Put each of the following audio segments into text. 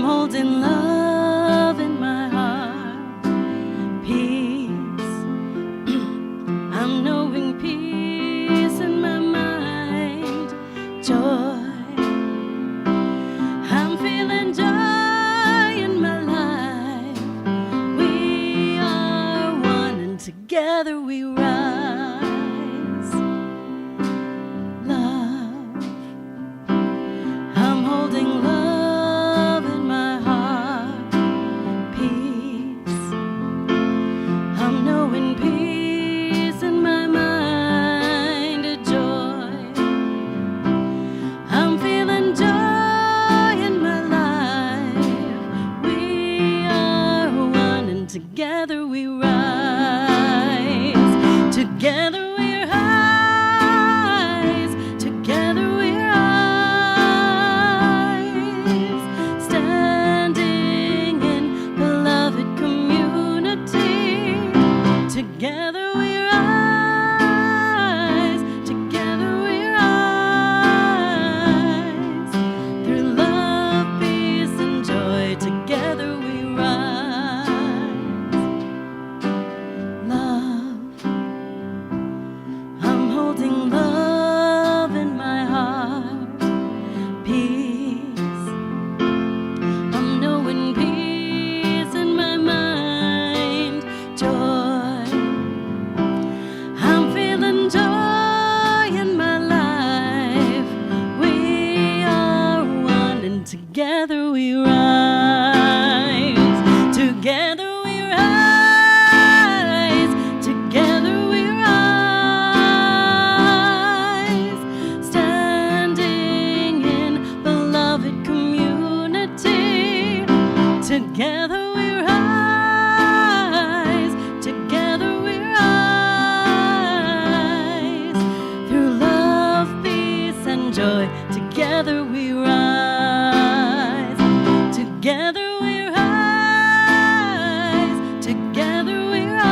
holding love in my heart, peace. I'm knowing peace in my mind, joy. I'm feeling joy in my life. We are one and together we rise. Love. I'm holding love in my heart, peace. I'm knowing peace in my mind, a joy. I'm feeling joy in my life. We are one and together we rise. Together we rise. Together we rise. Standing in beloved community. Together we rise. Together we rise. Through love, peace, and joy. Together we rise. Love. I'm holding love in my heart, peace. I'm knowing peace in my mind, joy. I'm feeling joy in my life. We are one and together we rise. Together we rise. Together we rise. Standing in beloved community. Together we rise. Together we rise. Through love, peace, and joy. Together we rise. Together we rise. Together we rise.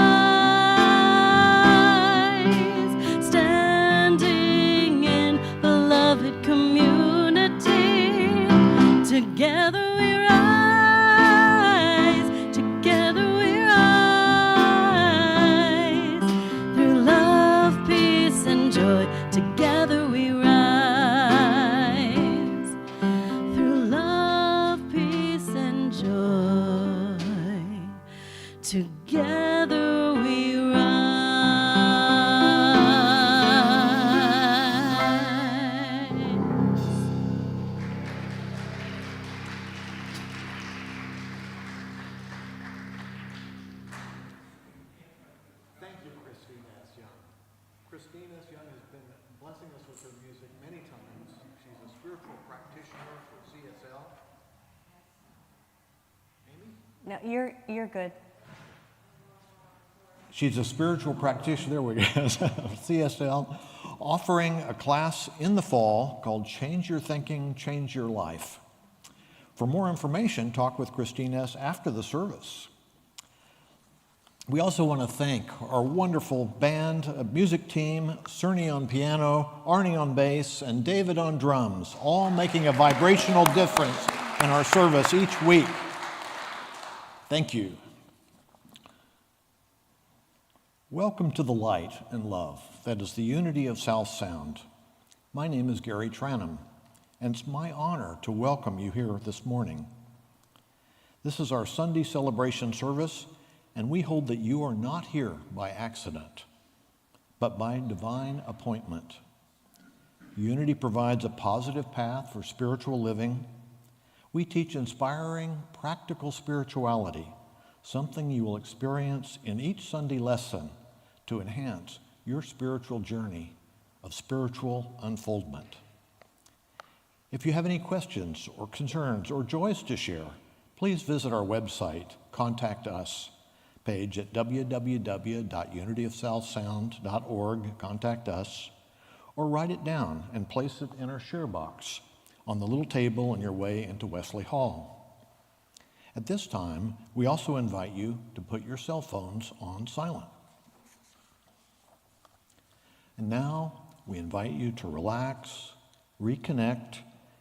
Standing in beloved community. Together we rise. Together we rise. Through love, peace, and joy. Together we rise. Through love, peace, and joy. Together we rise. Thank you, Christine S. Young. Christine S. Young has been blessing us with her music many times. She's a spiritual practitioner for CSL. Amy? No, you're good. She's a spiritual practitioner, there we go, CSL, offering a class in the fall called Change Your Thinking, Change Your Life. For more information, talk with Christine S. after the service. We also want to thank our wonderful band, music team, Cerny on piano, Arnie on bass, and David on drums, all making a vibrational difference in our service each week. Thank you. Welcome to the light and love that is the unity of South Sound. My name is Gary Tranum, and it's my honor to welcome you here this morning. This is our Sunday celebration service, and we hold that you are not here by accident, but by divine appointment. Unity provides a positive path for spiritual living. We teach inspiring, practical spirituality, something you will experience in each Sunday lesson to enhance your spiritual journey of spiritual unfoldment. If you have any questions or concerns or joys to share, please visit our website, Contact Us page at www.unityofsouthsound.org, Contact Us, or write it down and place it in our share box on the little table on your way into Wesley Hall. At this time, we also invite you to put your cell phones on silent. And now we invite you to relax, reconnect,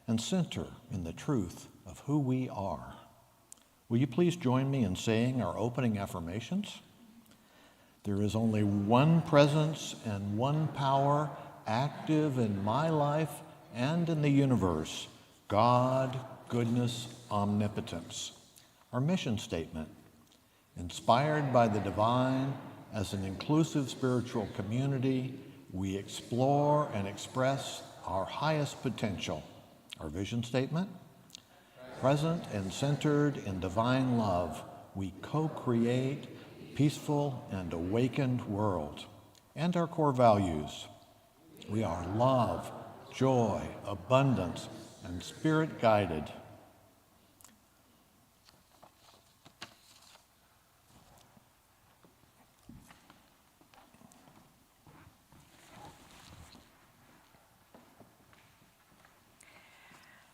and center in the truth of who we are. Will you please join me in saying our opening affirmations? There is only one presence and one power active in my life and in the universe: God, goodness, omnipotence. Our mission statement: inspired by the divine, as an inclusive spiritual community, we explore and express our highest potential. Our vision statement: present and centered in divine love, we co-create a peaceful and awakened world. And our core values: we are love, joy, abundance, and spirit-guided.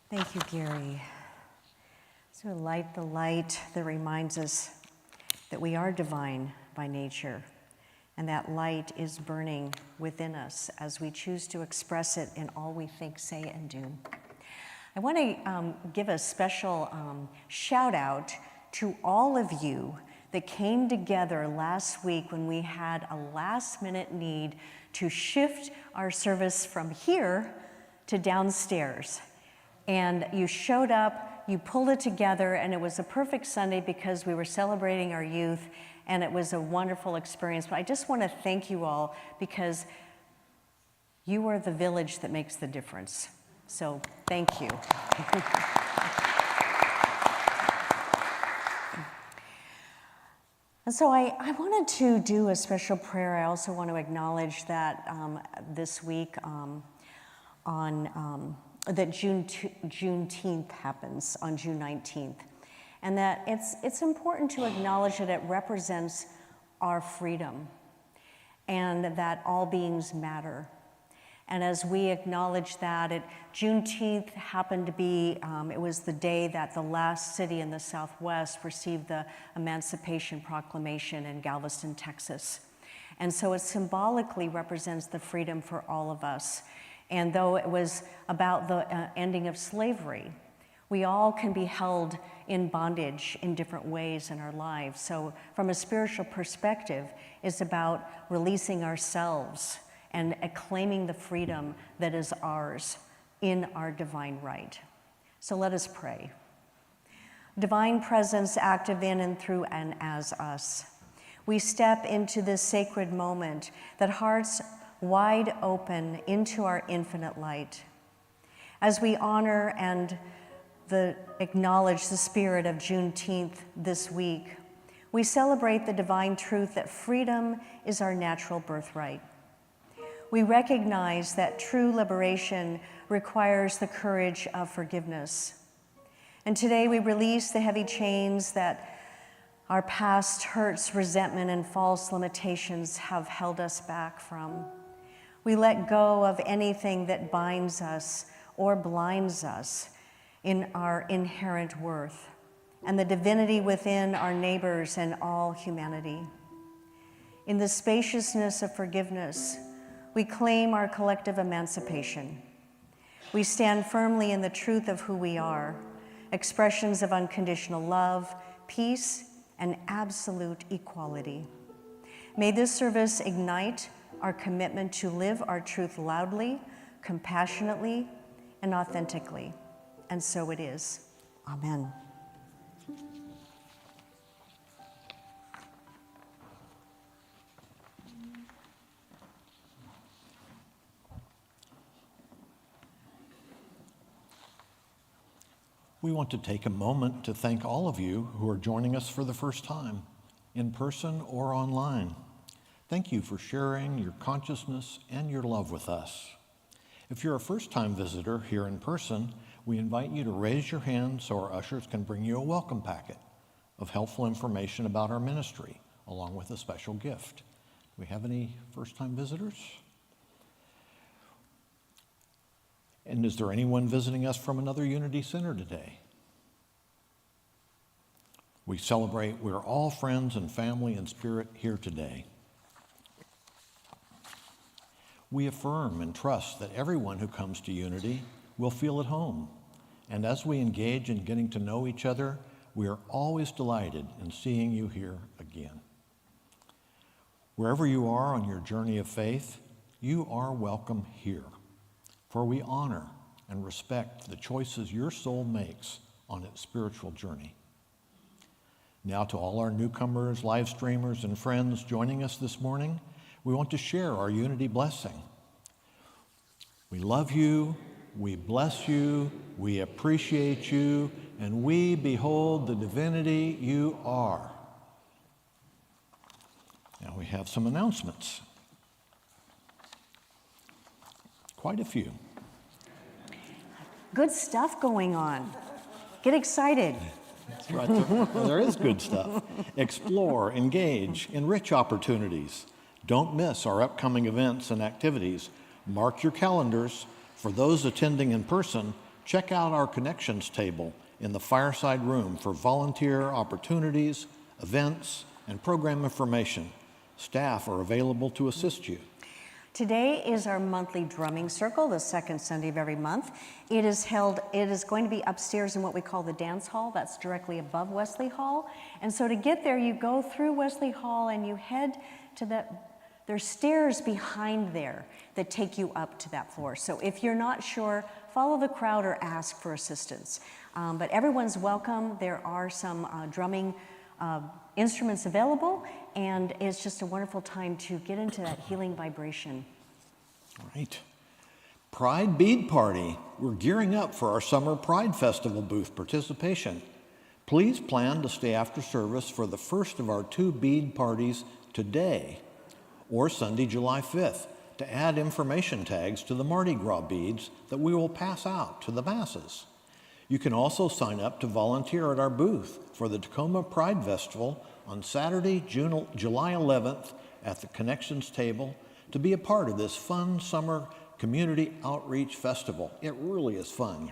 Thank you, Gary. So light the light that reminds us that we are divine by nature, and that light is burning within us as we choose to express it in all we think, say, and do. I want to give a special shout out to all of you that came together last week when we had a last minute need to shift our service from here to downstairs. And you showed up, you pulled it together, and it was a perfect Sunday because we were celebrating our youth, and it was a wonderful experience. But I just want to thank you all because you are the village that makes the difference. So thank you. And so I wanted to do a special prayer. I also want to acknowledge that this week that Juneteenth happens on June 19th. And that it's important to acknowledge that it represents our freedom and that all beings matter. And as we acknowledge that, Juneteenth happened to be, it was the day that the last city in the Southwest received the Emancipation Proclamation in Galveston, Texas. And so it symbolically represents the freedom for all of us. And though it was about the ending of slavery, we all can be held in bondage in different ways in our lives. So from a spiritual perspective, it's about releasing ourselves and claiming the freedom that is ours in our divine right. So let us pray. Divine presence active in and through and as us. We step into this sacred moment that hearts wide open into our infinite light. As we honor and acknowledge the spirit of Juneteenth this week, we celebrate the divine truth that freedom is our natural birthright. We recognize that true liberation requires the courage of forgiveness. And today we release the heavy chains that our past hurts, resentment, and false limitations have held us back from. We let go of anything that binds us or blinds us in our inherent worth and the divinity within our neighbors and all humanity. In the spaciousness of forgiveness, we claim our collective emancipation. We stand firmly in the truth of who we are, expressions of unconditional love, peace, and absolute equality. May this service ignite our commitment to live our truth loudly, compassionately, and authentically. And so it is. Amen. We want to take a moment to thank all of you who are joining us for the first time, in person or online. Thank you for sharing your consciousness and your love with us. If you're a first-time visitor here in person, we invite you to raise your hand so our ushers can bring you a welcome packet of helpful information about our ministry, along with a special gift. Do we have any first-time visitors? And is there anyone visiting us from another Unity Center today? We celebrate we're all friends and family in spirit here today. We affirm and trust that everyone who comes to Unity will feel at home. And as we engage in getting to know each other, We are always delighted in seeing you here again. Wherever you are on your journey of faith, you are welcome here, for we honor and respect the choices your soul makes on its spiritual journey. Now, to all our newcomers, live streamers, and friends joining us this morning, we want to share our unity blessing. We love you, we bless you, we appreciate you, and we behold the divinity you are. Now we have some announcements. Quite a few. Good stuff going on. Get excited. That's right. There is good stuff. Explore, engage, enrich opportunities. Don't miss our upcoming events and activities. Mark your calendars. For those attending in person, check out our connections table in the fireside room for volunteer opportunities, events, and program information. Staff are available to assist you. Today is our monthly drumming circle, the second Sunday of every month. It is going to be upstairs in what we call the dance hall. That's directly above Wesley Hall. And so to get there, you go through Wesley Hall and you head to there's stairs behind there that take you up to that floor. So if you're not sure, follow the crowd or ask for assistance. But everyone's welcome. There are some drumming instruments available, and it's just a wonderful time to get into that healing vibration. All right. Pride Bead Party. We're gearing up for our Summer Pride Festival booth participation. Please plan to stay after service for the first of our 2 bead parties today or Sunday, July 5th, to add information tags to the Mardi Gras beads that we will pass out to the masses. You can also sign up to volunteer at our booth for the Tacoma Pride Festival on Saturday, July 11th at the Connections table to be a part of this fun summer community outreach festival. It really is fun.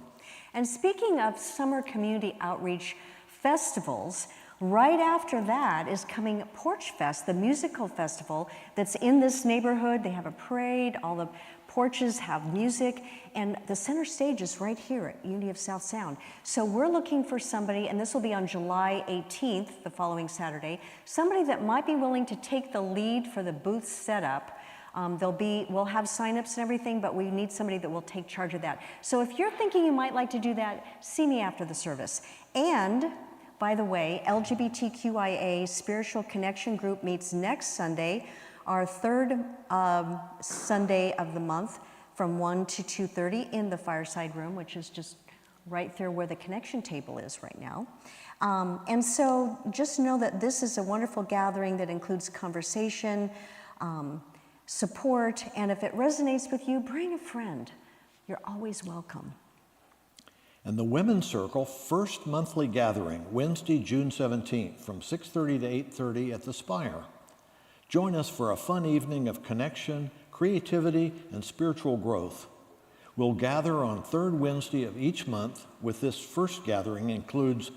And speaking of summer community outreach festivals, right after that is coming Porch Fest, the musical festival that's in this neighborhood. They have a parade, all the porches have music, and the center stage is right here at Unity of South Sound. So we're looking for somebody, and this will be on July 18th, the following Saturday, somebody that might be willing to take the lead for the booth setup. We'll have signups and everything, but we need somebody that will take charge of that. So if you're thinking you might like to do that, see me after the service. And by the way, LGBTQIA Spiritual Connection Group meets next Sunday, our third Sunday of the month from 1 to 2:30 in the fireside room, which is just right there where the connection table is right now. And so just know that this is a wonderful gathering that includes conversation, support, and if it resonates with you, bring a friend. You're always welcome. And the Women's Circle first monthly gathering, Wednesday, June 17th from 6:30 to 8:30 at the Spire. Join us for a fun evening of connection, creativity, and spiritual growth. We'll gather on third Wednesday of each month, with this first gathering includes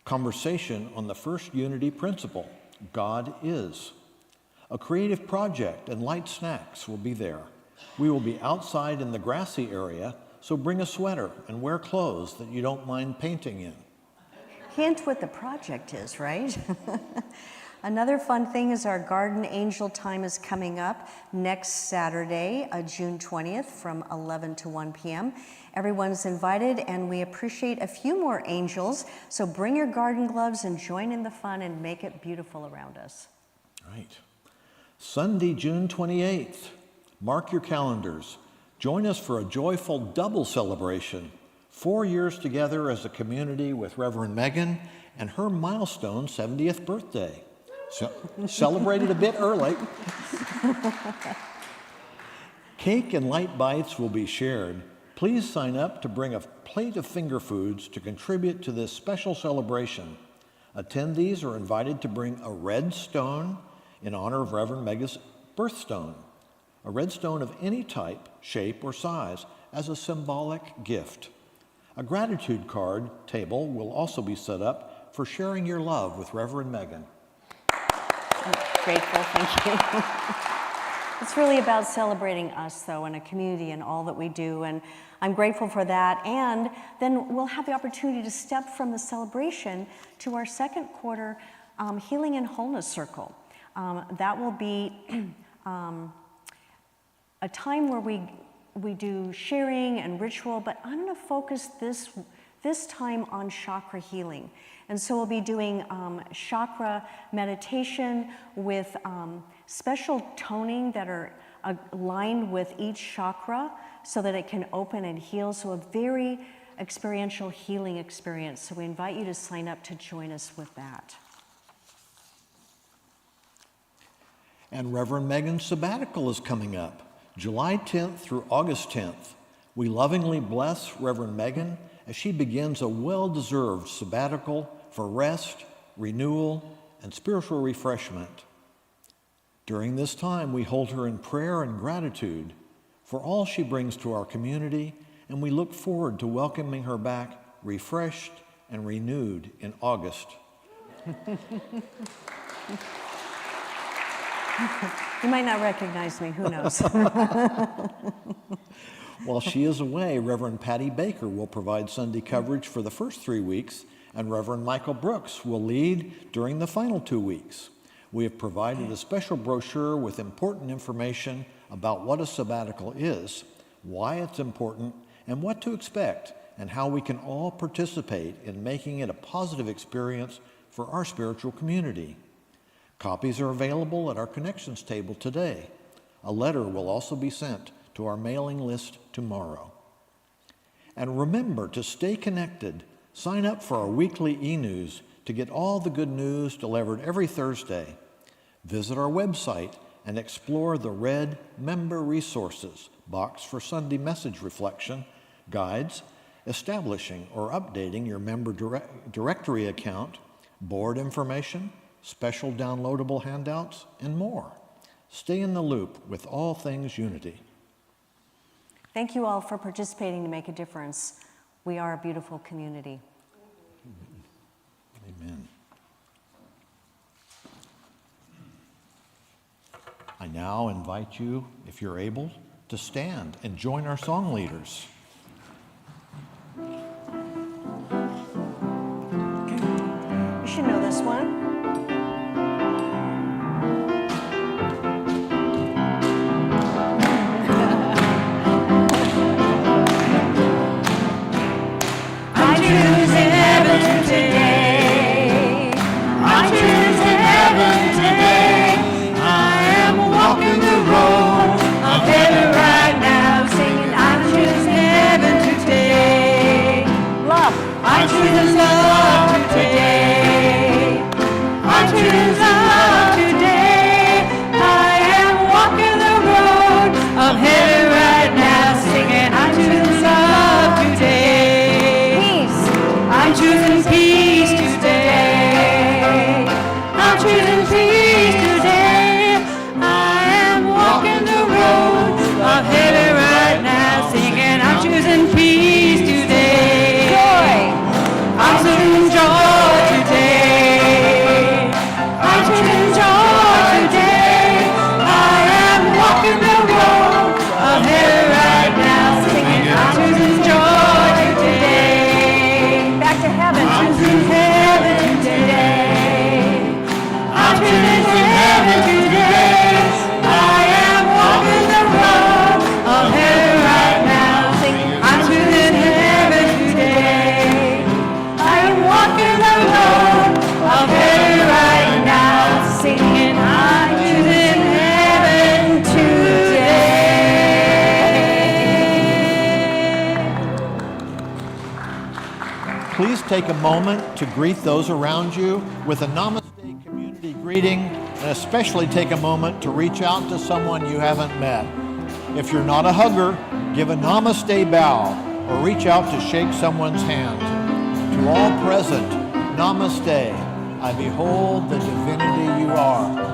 conversation on the first unity principle, God is. A creative project and light snacks will be there. We will be outside in the grassy area, so bring a sweater and wear clothes that you don't mind painting in. Hint what the project is, right? Another fun thing is our Garden Angel time is coming up next Saturday, June 20th from 11 to 1 p.m. Everyone's invited, and we appreciate a few more angels, so bring your garden gloves and join in the fun and make it beautiful around us. Right. Sunday, June 28th. Mark your calendars. Join us for a joyful double celebration. 4 years together as a community with Reverend Megan and her milestone 70th birthday. So, celebrated a bit early. Cake and light bites will be shared. Please sign up to bring a plate of finger foods to contribute to this special celebration. Attendees are invited to bring a red stone in honor of Reverend Megan's birthstone. A red stone of any type, shape, or size as a symbolic gift. A gratitude card table will also be set up for sharing your love with Reverend Megan. I'm grateful, thank you. It's really about celebrating us, though, in a community and all that we do, and I'm grateful for that. And then we'll have the opportunity to step from the celebration to our second quarter Healing and Wholeness Circle. That will be a time where we do sharing and ritual, but I'm going to focus this time on chakra healing. And so we'll be doing chakra meditation with special toning that are aligned with each chakra so that it can open and heal. So a very experiential healing experience. So we invite you to sign up to join us with that. And Reverend Megan's sabbatical is coming up, July 10th through August 10th. We lovingly bless Reverend Megan as she begins a well-deserved sabbatical for rest, renewal, and spiritual refreshment. During this time, we hold her in prayer and gratitude for all she brings to our community, and we look forward to welcoming her back refreshed and renewed in August. You might not recognize me, who knows? While she is away, Reverend Patty Baker will provide Sunday coverage for the first 3 weeks, and Reverend Michael Brooks will lead during the final 2 weeks. We have provided a special brochure with important information about what a sabbatical is, why it's important, and what to expect, and how we can all participate in making it a positive experience for our spiritual community. Copies are available at our connections table today. A letter will also be sent to our mailing list tomorrow. And remember to stay connected. Sign up for our weekly e-news to get all the good news delivered every Thursday. Visit our website and explore the red Member Resources box for Sunday message reflection, guides, establishing or updating your member directory account, board information, special downloadable handouts, and more. Stay in the loop with all things Unity. Thank you all for participating to make a difference. We are a beautiful community. Amen. I now invite you, if you're able, to stand and join our song leaders. You should know this one. Take a moment to greet those around you with a Namaste community greeting, and especially take a moment to reach out to someone you haven't met. If you're not a hugger, give a Namaste bow or reach out to shake someone's hand. To all present, Namaste. I behold the divinity you are.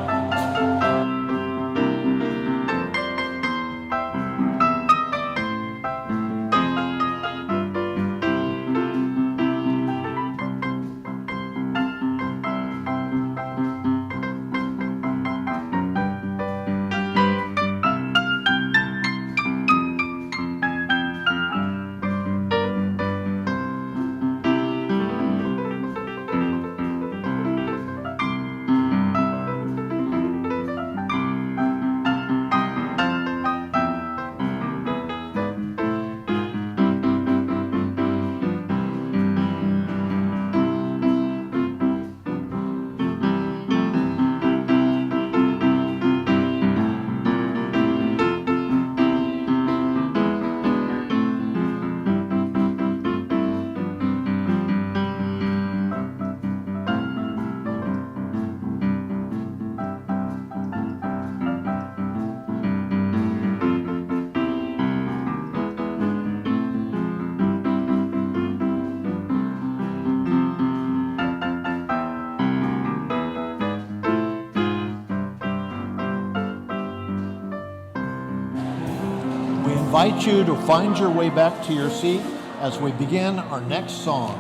invite you to find your way back to your seat as we begin our next song.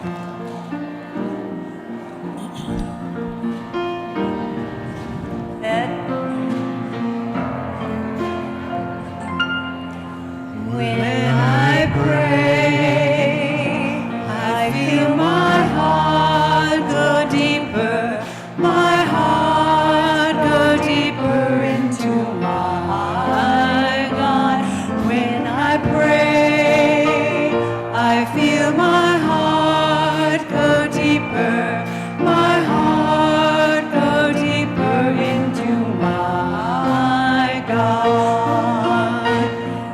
When I pray, I feel my heart go deeper, my heart go deeper into my God. When I pray, I feel my heart go deeper, my heart go deeper into my God.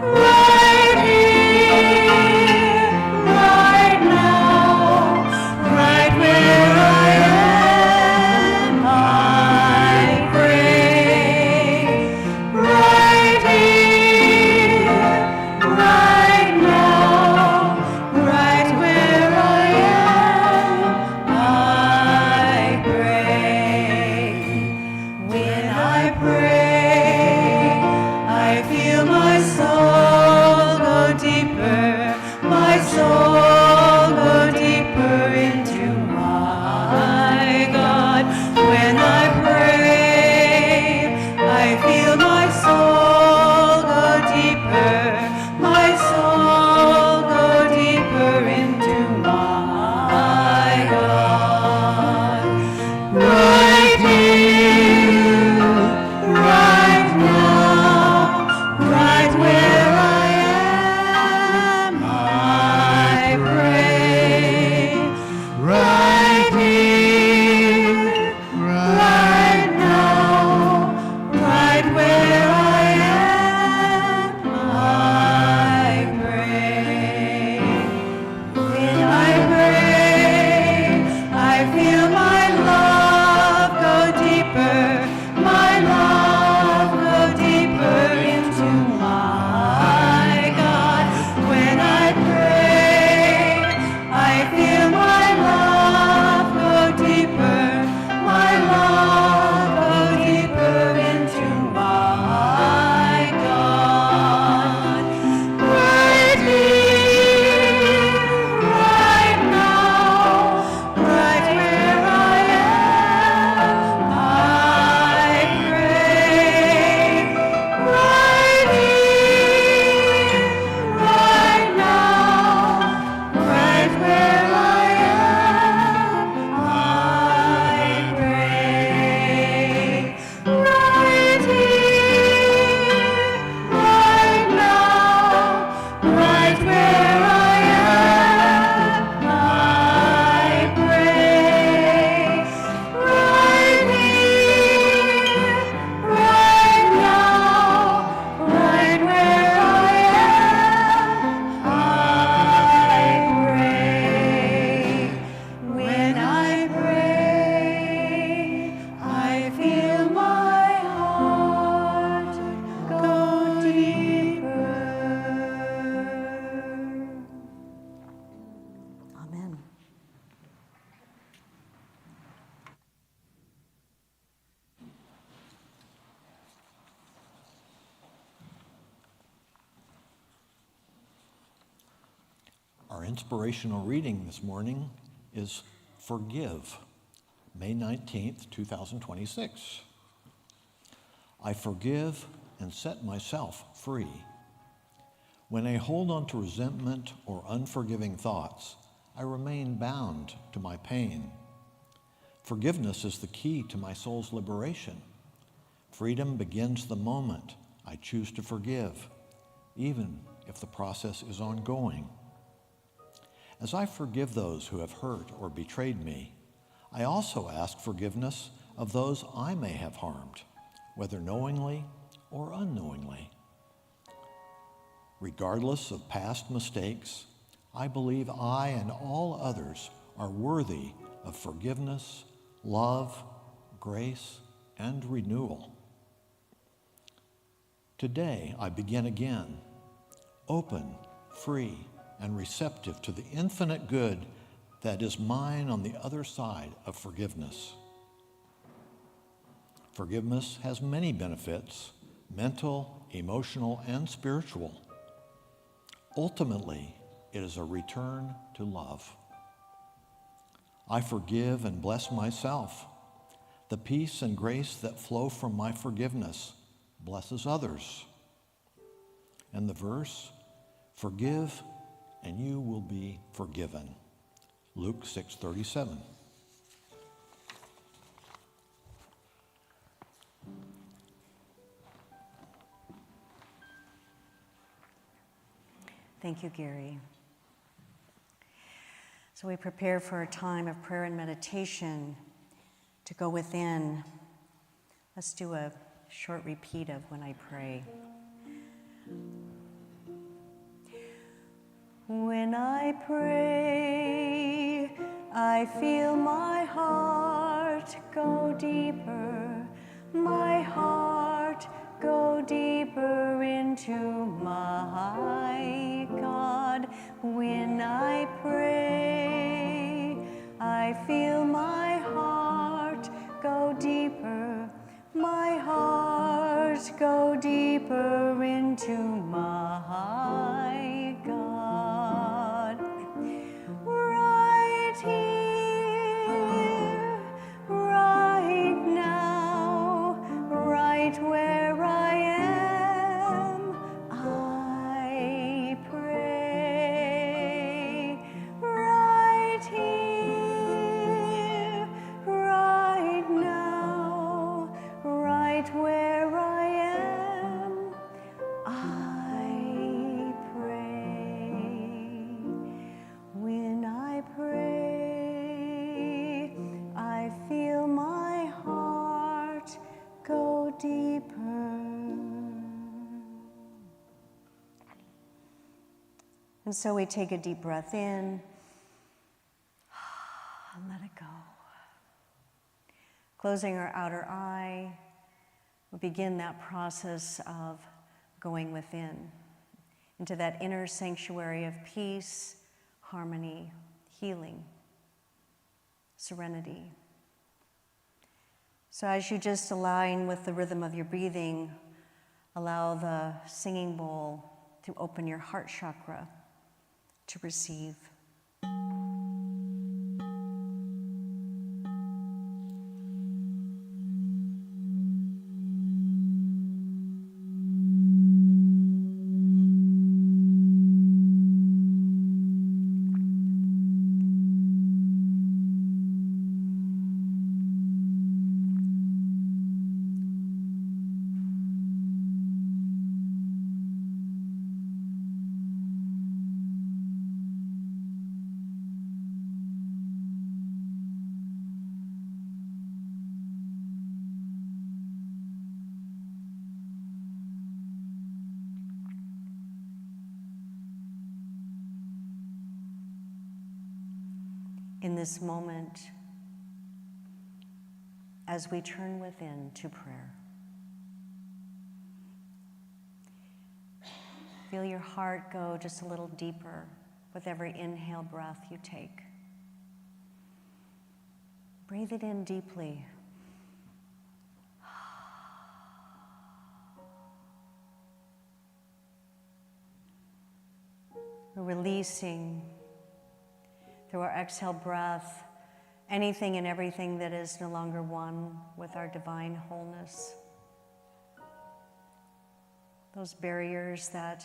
Right here, right now, right where I am, I pray. Right here, right now, right where I am, I pray. When I pray, I feel my soul go deeper, my soul go deeper into my God. When I pray, I feel my soul go deeper, my soul go deeper into my God. Right here, right now, right where I am, I pray. Right here, right now, right where I am, I pray. When I pray, I feel my love go deeper, my love go deeper into my God. When I pray, I feel my love go deeper, my love go deeper into my God. Right here, right now, right where I am, I pray. Right here, right now, right where I am, I pray. Right here, right now, right where I am, I pray. Right here, right now, right where I am, I pray. When I pray, I feel my heart go deeper. Amen. Our inspirational reading this morning is Forgive, May 19th, 2026. I forgive and set myself free. When I hold on to resentment or unforgiving thoughts, I remain bound to my pain. Forgiveness is the key to my soul's liberation. Freedom begins the moment I choose to forgive, even if the process is ongoing. As I forgive those who have hurt or betrayed me, I also ask forgiveness of those I may have harmed, whether knowingly or unknowingly. Regardless of past mistakes, I believe I and all others are worthy of forgiveness, love, grace, and renewal. Today, I begin again, open, free, and receptive to the infinite good that is mine on the other side of forgiveness. Forgiveness has many benefits, mental, emotional, and spiritual. Ultimately, it is a return to love. I forgive and bless myself. The peace and grace that flow from my forgiveness blesses others. And the verse, forgive and you will be forgiven. Luke 6:37. Thank you, Gary. So we prepare for a time of prayer and meditation to go within. Let's do a short repeat of when I pray. When I pray, I feel my heart go deeper, my heart go deeper into my God. When I pray, I feel my heart go deeper, my heart go deeper into my God. Right here, right now, right where I am, I pray. Right here, right now, right where I am, I pray. When I pray, I feel my heart go deeper. And so we take a deep breath in and let it go. Closing our outer eye, we begin that process of going within, into that inner sanctuary of peace, harmony, healing, serenity. So as you just align with the rhythm of your breathing, allow the singing bowl to open your heart chakra to receive. In this moment, as we turn within to prayer, feel your heart go just a little deeper with every inhale breath you take. Breathe it in deeply. We're releasing through our exhale breath anything and everything that is no longer one with our divine wholeness. Those barriers that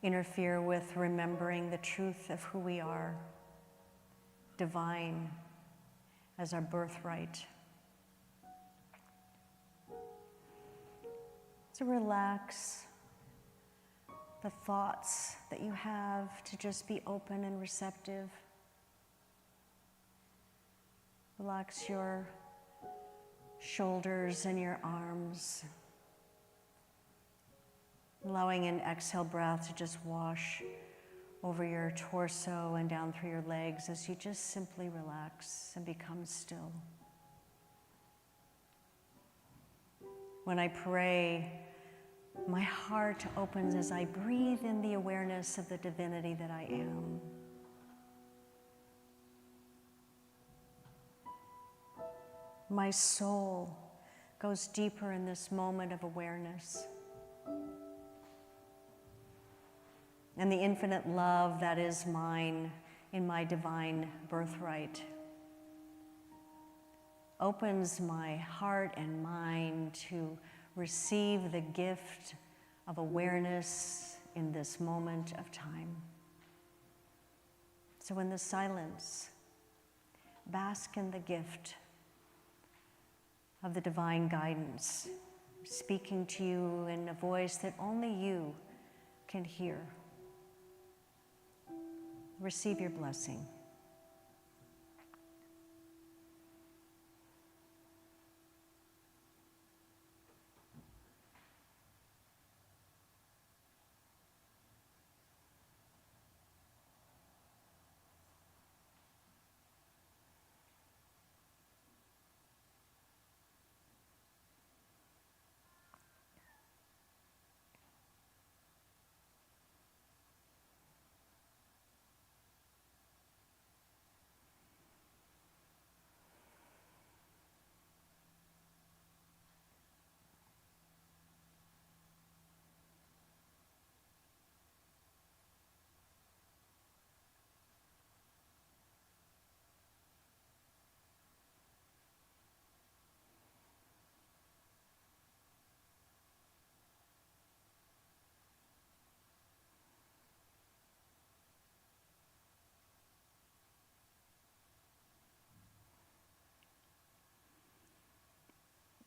interfere with remembering the truth of who we are, divine as our birthright. So relax the thoughts that you have, to just be open and receptive. Relax your shoulders and your arms, allowing an exhale breath to just wash over your torso and down through your legs as you just simply relax and become still. When I pray, my heart opens as I breathe in the awareness of the divinity that I am. My soul goes deeper in this moment of awareness. and the infinite love that is mine in my divine birthright opens my heart and mind to receive the gift of awareness in this moment of time. So in the silence, bask in the gift of the divine guidance, speaking to you in a voice that only you can hear. Receive your blessing.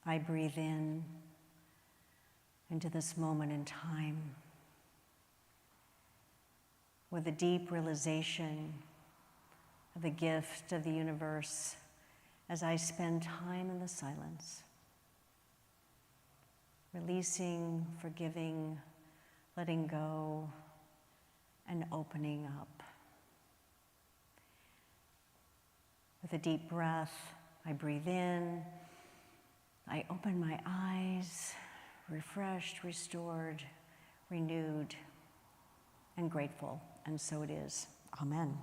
I breathe in into this moment in time with a deep realization of the gift of the universe as I spend time in the silence, releasing, forgiving, letting go, and opening up. With a deep breath, I breathe in, I open my eyes, refreshed, restored, renewed, and grateful. And so it is. Amen.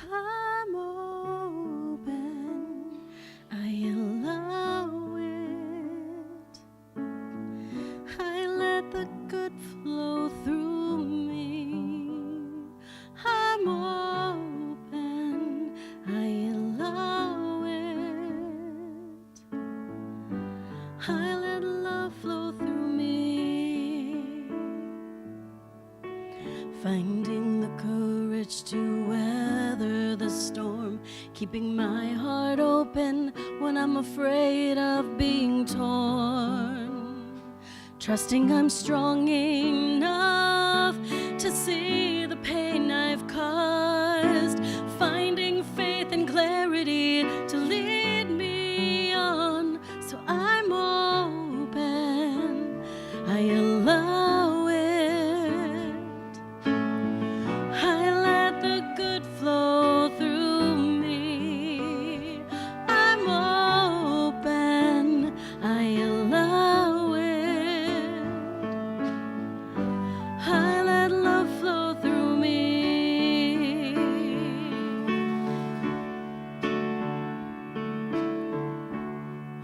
I'm open, I allow it. I let the good flow through me. I'm open, I allow it. I let love flow through me. Finding the courage to weather the storm, keeping my heart open when I'm afraid of being torn. Trusting I'm strong enough to see the pain I've caused. Finding faith and clarity to lead me on. So I'm open, I allow it. I let the good flow through me. I'm open, I allow it. I let love flow through me.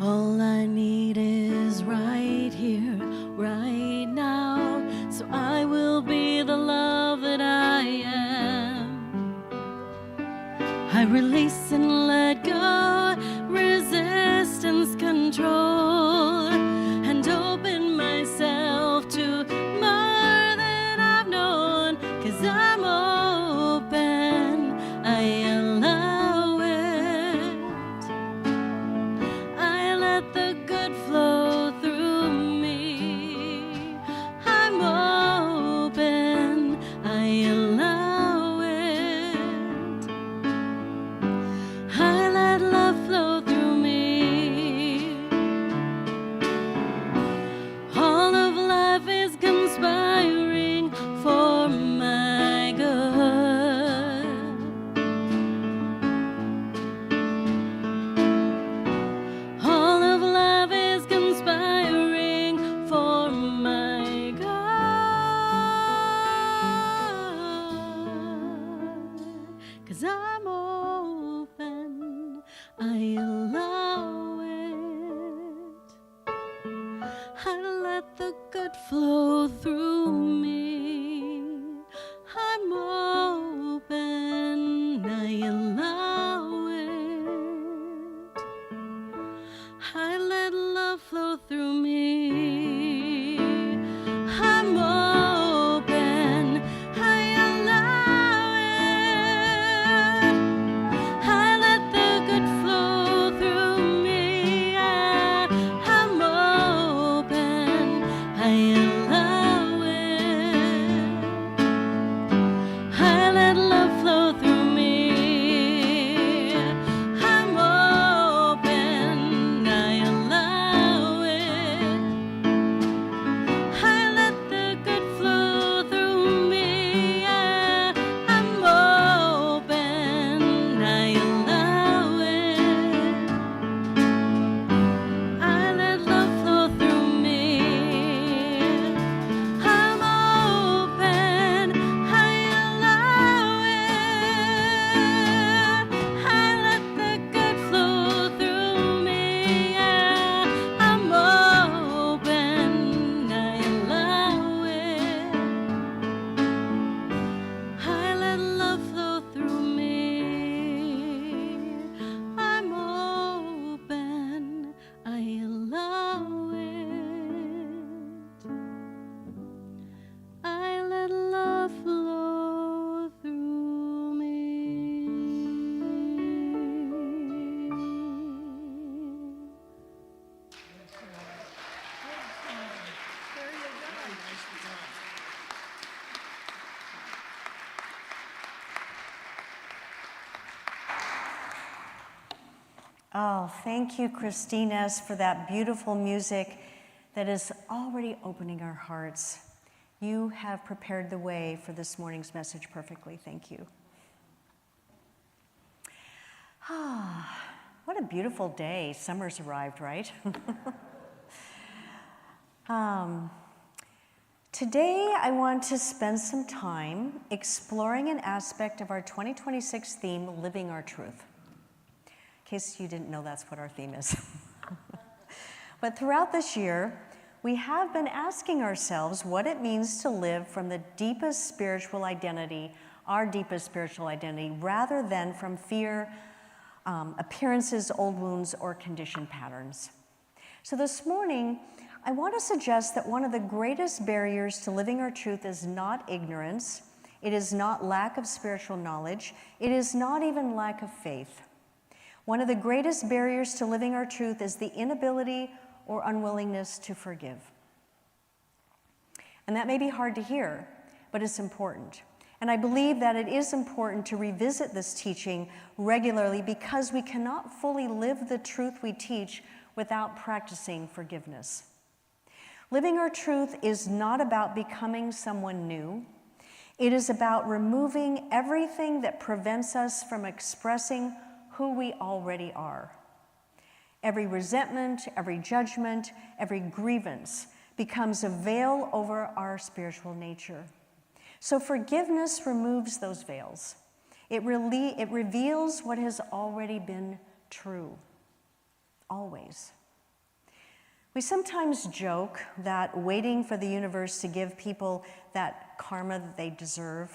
All I need is right here, right now. So I will be the love that I am. I release and let go, resistance, control, and open myself to more than I've known. 'Cause I'm open, I allow it. I let the good flow through me. I'm open, I allow it. Oh, thank you, Christina's, for that beautiful music that is already opening our hearts. You have prepared the way for this morning's message perfectly. Thank you. Ah, what a beautiful day. Summer's arrived, right? Today, I want to spend some time exploring an aspect of our 2026 theme, Living Our Truth. In case you didn't know, that's what our theme is. But throughout this year, we have been asking ourselves what it means to live from the deepest spiritual identity, our deepest spiritual identity, rather than from fear, appearances, old wounds, or conditioned patterns. So this morning, I want to suggest that one of the greatest barriers to living our truth is not ignorance, it is not lack of spiritual knowledge, it is not even lack of faith. One of the greatest barriers to living our truth is the inability or unwillingness to forgive. And that may be hard to hear, but it's important. And I believe that it is important to revisit this teaching regularly because we cannot fully live the truth we teach without practicing forgiveness. Living our truth is not about becoming someone new. It is about removing everything that prevents us from expressing who we already are. Every resentment, every judgment, every grievance becomes a veil over our spiritual nature. So forgiveness removes those veils. It reveals what has already been true, always. We sometimes joke that waiting for the universe to give people that karma that they deserve.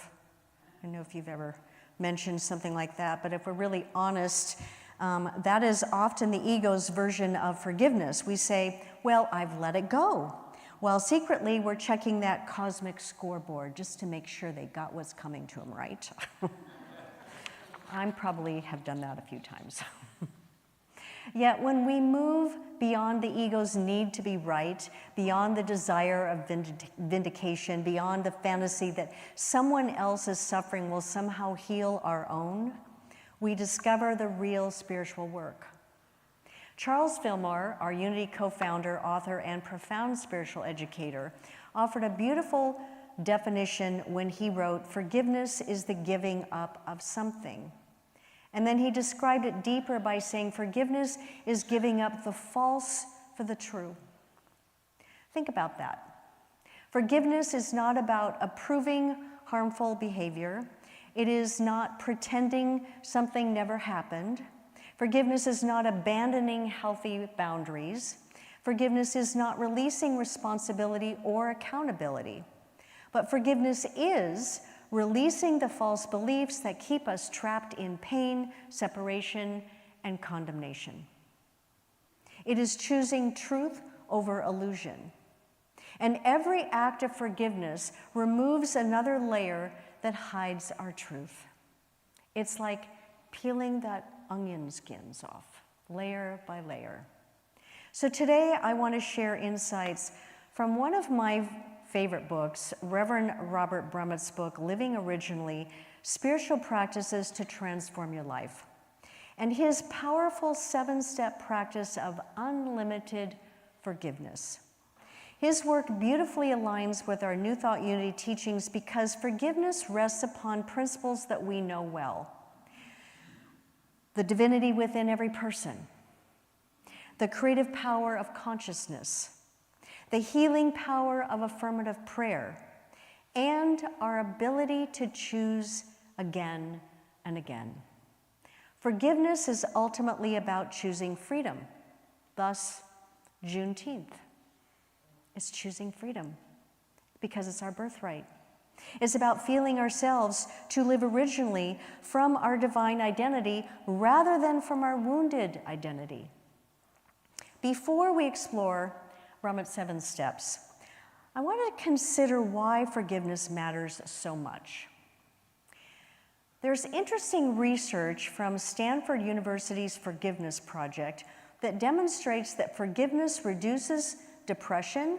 I don't know if you've ever mentioned something like that, but if we're really honest, that is often the ego's version of forgiveness. We say, well, I've let it go. While secretly, we're checking that cosmic scoreboard just to make sure they got what's coming to them, right? I probably have done that a few times. Yet when we move beyond the ego's need to be right, beyond the desire of vindication, beyond the fantasy that someone else's suffering will somehow heal our own, we discover the real spiritual work. Charles Fillmore, our Unity co-founder, author, and profound spiritual educator, offered a beautiful definition when he wrote, "Forgiveness is the giving up of something." And then he described it deeper by saying, forgiveness is giving up the false for the true. Think about that. Forgiveness is not about approving harmful behavior. It is not pretending something never happened. Forgiveness is not abandoning healthy boundaries. Forgiveness is not releasing responsibility or accountability. But forgiveness is releasing the false beliefs that keep us trapped in pain, separation, and condemnation. It is choosing truth over illusion. And every act of forgiveness removes another layer that hides our truth. It's like peeling that onion skins off, layer by layer. So today I want to share insights from one of my favorite books, Reverend Robert Brummett's book, Living Originally, Spiritual Practices to Transform Your Life, and his powerful 7-step practice of unlimited forgiveness. His work beautifully aligns with our New Thought Unity teachings because forgiveness rests upon principles that we know well. The divinity within every person, the creative power of consciousness, the healing power of affirmative prayer, and our ability to choose again and again. Forgiveness is ultimately about choosing freedom. Thus, Juneteenth is choosing freedom because it's our birthright. It's about feeling ourselves to live originally from our divine identity rather than from our wounded identity. Before we explore Brummett's 7 steps, I want to consider why forgiveness matters so much. There's interesting research from Stanford University's Forgiveness Project that demonstrates that forgiveness reduces depression,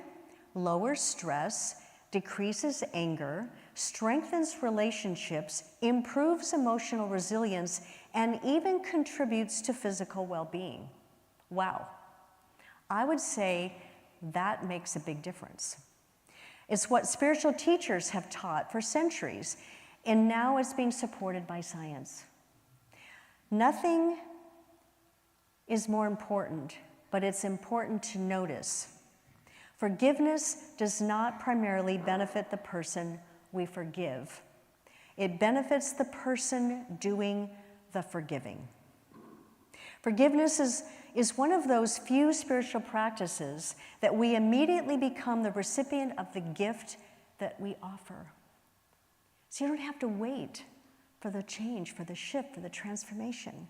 lowers stress, decreases anger, strengthens relationships, improves emotional resilience, and even contributes to physical well-being. Wow. I would say that makes a big difference. It's what spiritual teachers have taught for centuries, and now it's being supported by science. Nothing is more important, but it's important to notice. Forgiveness does not primarily benefit the person we forgive. It benefits the person doing the forgiving. Forgiveness is one of those few spiritual practices that we immediately become the recipient of the gift that we offer. So you don't have to wait for the change, for the shift, for the transformation.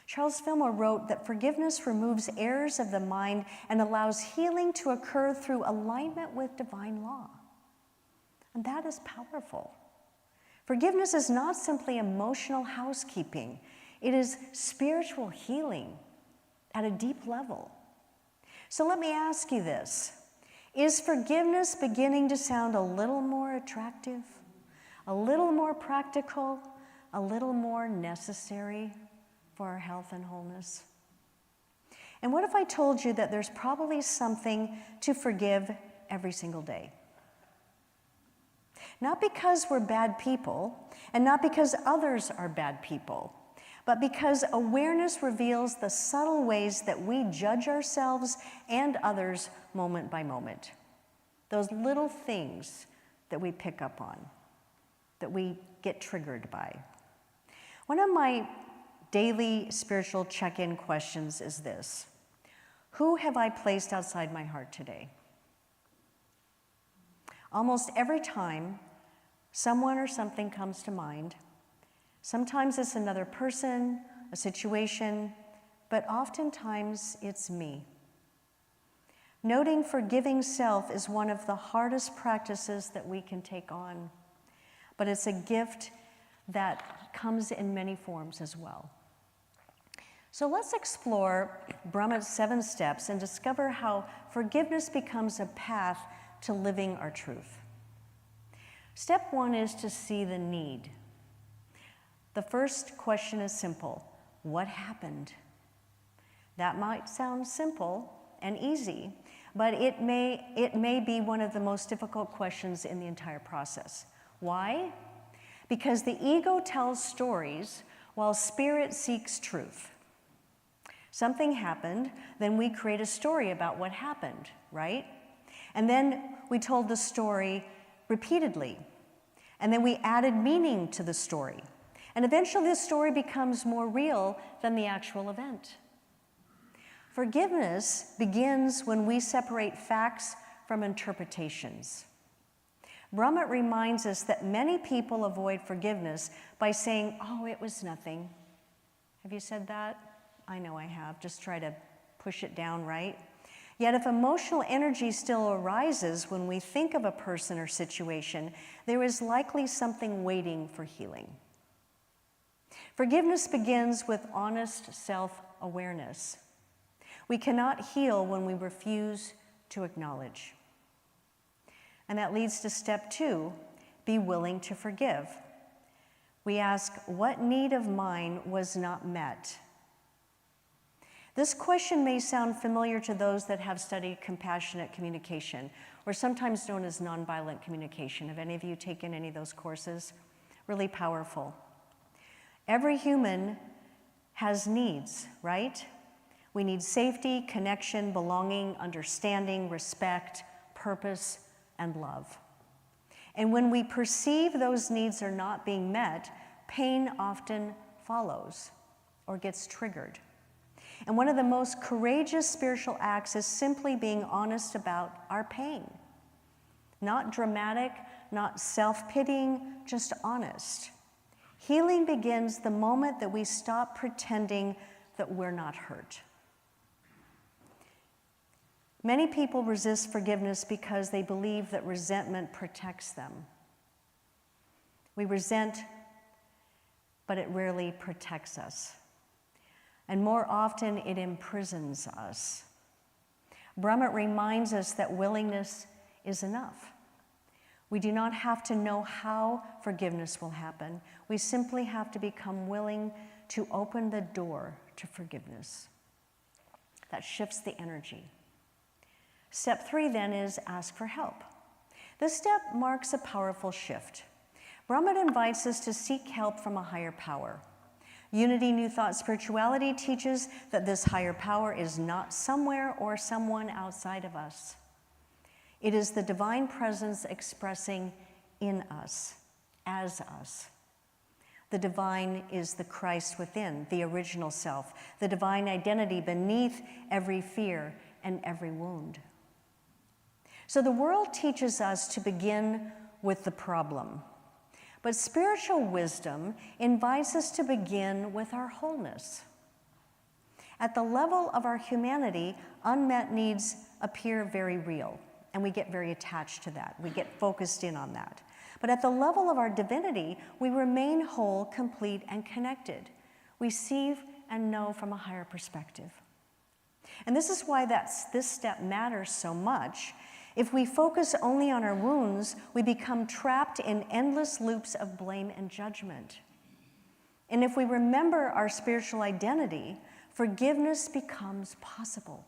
Charles Fillmore wrote that forgiveness removes errors of the mind and allows healing to occur through alignment with divine law. And that is powerful. Forgiveness is not simply emotional housekeeping. It is spiritual healing at a deep level. So let me ask you this. Is forgiveness beginning to sound a little more attractive, a little more practical, a little more necessary for our health and wholeness? And what if I told you that there's probably something to forgive every single day? Not because we're bad people, and not because others are bad people, but because awareness reveals the subtle ways that we judge ourselves and others moment by moment. Those little things that we pick up on, that we get triggered by. One of my daily spiritual check-in questions is this: who have I placed outside my heart today? Almost every time, someone or something comes to mind. Sometimes it's another person, a situation, but oftentimes it's me. Noting forgiving self is one of the hardest practices that we can take on, but it's a gift that comes in many forms as well. So let's explore Brahmat's 7 steps and discover how forgiveness becomes a path to living our truth. Step 1 is to see the need. The first question is simple: what happened? That might sound simple and easy, but it may be one of the most difficult questions in the entire process. Why? Because the ego tells stories while spirit seeks truth. Something happened, then we create a story about what happened, right? And then we told the story repeatedly. And then we added meaning to the story. And eventually the story becomes more real than the actual event. Forgiveness begins when we separate facts from interpretations. Brahmat reminds us that many people avoid forgiveness by saying, "Oh, it was nothing." Have you said that? I know I have. Just try to push it down, right? Yet if emotional energy still arises when we think of a person or situation, there is likely something waiting for healing. Forgiveness begins with honest self-awareness. We cannot heal when we refuse to acknowledge. And that leads to step 2, be willing to forgive. We ask, what need of mine was not met? This question may sound familiar to those that have studied compassionate communication, or sometimes known as nonviolent communication. Have any of you taken any of those courses? Really powerful. Every human has needs, right? We need safety, connection, belonging, understanding, respect, purpose, and love. And when we perceive those needs are not being met, pain often follows or gets triggered. And one of the most courageous spiritual acts is simply being honest about our pain. Not dramatic, not self-pitying, just honest. Healing begins the moment that we stop pretending that we're not hurt. Many people resist forgiveness because they believe that resentment protects them. We resent, but it rarely protects us. And more often, it imprisons us. Brahmat reminds us that willingness is enough. We do not have to know how forgiveness will happen. We simply have to become willing to open the door to forgiveness. That shifts the energy. Step 3 then is ask for help. This step marks a powerful shift. Brahma invites us to seek help from a higher power. Unity New Thought Spirituality teaches that this higher power is not somewhere or someone outside of us. It is the divine presence expressing in us, as us. The divine is the Christ within, the original self, the divine identity beneath every fear and every wound. So the world teaches us to begin with the problem, but spiritual wisdom invites us to begin with our wholeness. At the level of our humanity, unmet needs appear very real, and we get very attached to that. We get focused in on that. But at the level of our divinity, we remain whole, complete, and connected. We see and know from a higher perspective. And this is why this step matters so much. If we focus only on our wounds, we become trapped in endless loops of blame and judgment. And if we remember our spiritual identity, forgiveness becomes possible.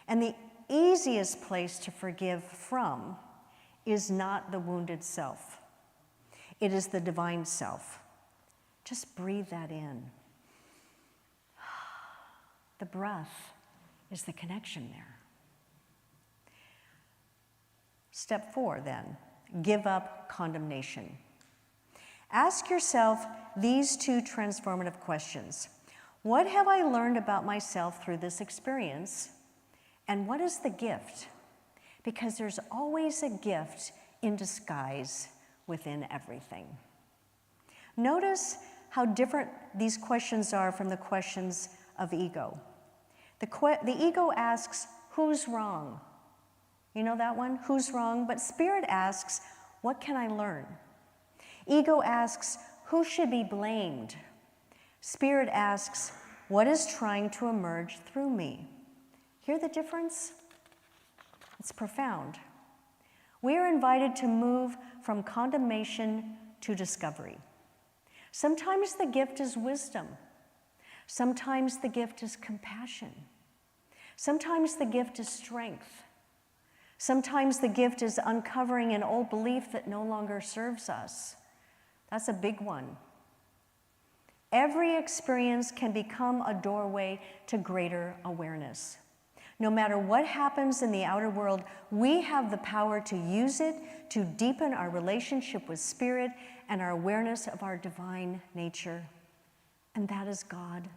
And the easiest place to forgive from is not the wounded self. It is the divine self. Just breathe that in. The breath is the connection there. Step 4 then, give up condemnation. Ask yourself these 2 transformative questions. What have I learned about myself through this experience? And what is the gift? Because there's always a gift in disguise within everything. Notice how different these questions are from the questions of ego. The ego asks, who's wrong? You know that one? Who's wrong? But Spirit asks, what can I learn? Ego asks, who should be blamed? Spirit asks, what is trying to emerge through me? Hear the difference? It's profound. We are invited to move from condemnation to discovery. Sometimes the gift is wisdom. Sometimes the gift is compassion. Sometimes the gift is strength. Sometimes the gift is uncovering an old belief that no longer serves us. That's a big one. Every experience can become a doorway to greater awareness. No matter what happens in the outer world, we have the power to use it to deepen our relationship with Spirit and our awareness of our divine nature. And that is God.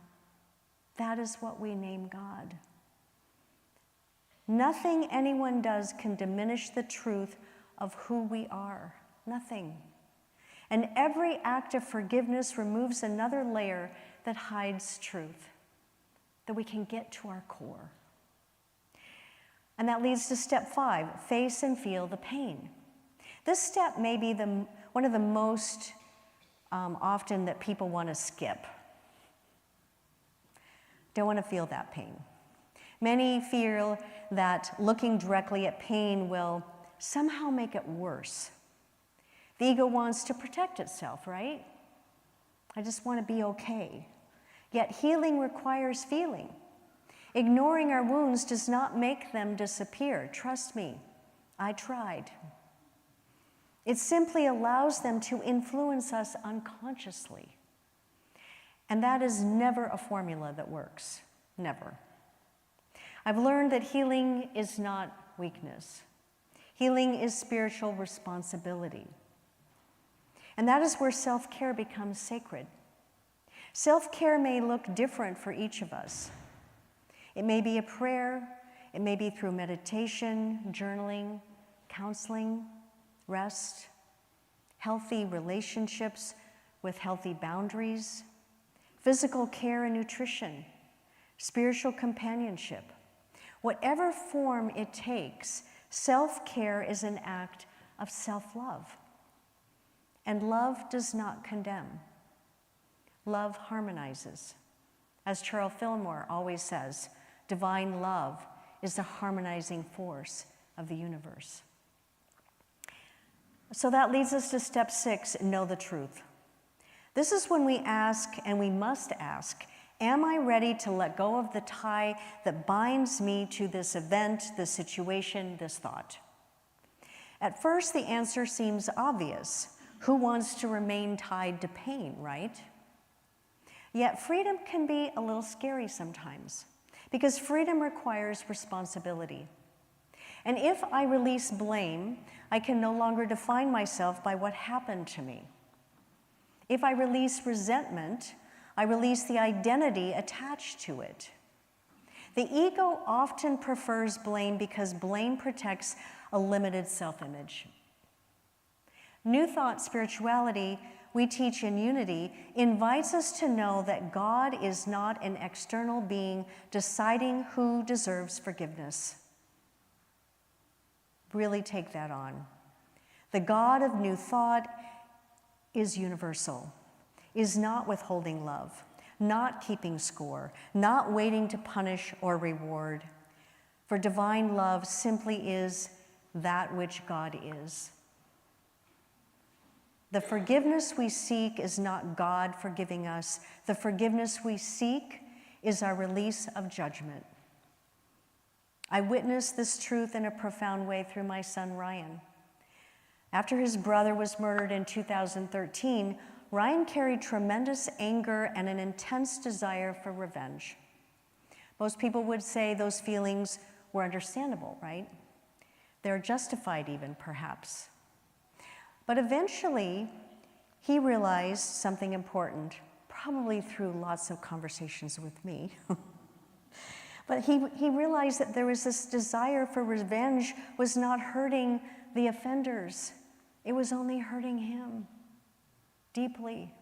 That is what we name God. Nothing anyone does can diminish the truth of who we are. Nothing. And every act of forgiveness removes another layer that hides truth, that we can get to our core. And that leads to step 5, face and feel the pain. This step may be one of the most often that people want to skip. Don't want to feel that pain. Many feel that looking directly at pain will somehow make it worse. The ego wants to protect itself, right? I just want to be okay. Yet healing requires feeling. Ignoring our wounds does not make them disappear. Trust me, I tried. It simply allows them to influence us unconsciously. And that is never a formula that works. Never. I've learned that healing is not weakness. Healing is spiritual responsibility. And that is where self-care becomes sacred. Self-care may look different for each of us. It may be a prayer, it may be through meditation, journaling, counseling, rest, healthy relationships with healthy boundaries, physical care and nutrition, spiritual companionship. Whatever form it takes, self-care is an act of self-love. And love does not condemn. Love harmonizes. As Charles Fillmore always says, divine love is the harmonizing force of the universe. So that leads us to step 6, know the truth. This is when we ask, and we must ask, am I ready to let go of the tie that binds me to this event, this situation, this thought? At first, the answer seems obvious. Who wants to remain tied to pain, right? Yet freedom can be a little scary sometimes, because freedom requires responsibility. And if I release blame, I can no longer define myself by what happened to me. If I release resentment, I release the identity attached to it. The ego often prefers blame because blame protects a limited self-image. New Thought spirituality, we teach in Unity, invites us to know that God is not an external being deciding who deserves forgiveness. Really take that on. The God of New Thought is universal, is not withholding love, not keeping score, not waiting to punish or reward. For divine love simply is that which God is. The forgiveness we seek is not God forgiving us. The forgiveness we seek is our release of judgment. I witnessed this truth in a profound way through my son, Ryan. After his brother was murdered in 2013, Ryan carried tremendous anger and an intense desire for revenge. Most people would say those feelings were understandable, right? They're justified even, perhaps. But eventually, he realized something important, probably through lots of conversations with me. But he realized that there was this desire for revenge was not hurting the offenders. It was only hurting him deeply.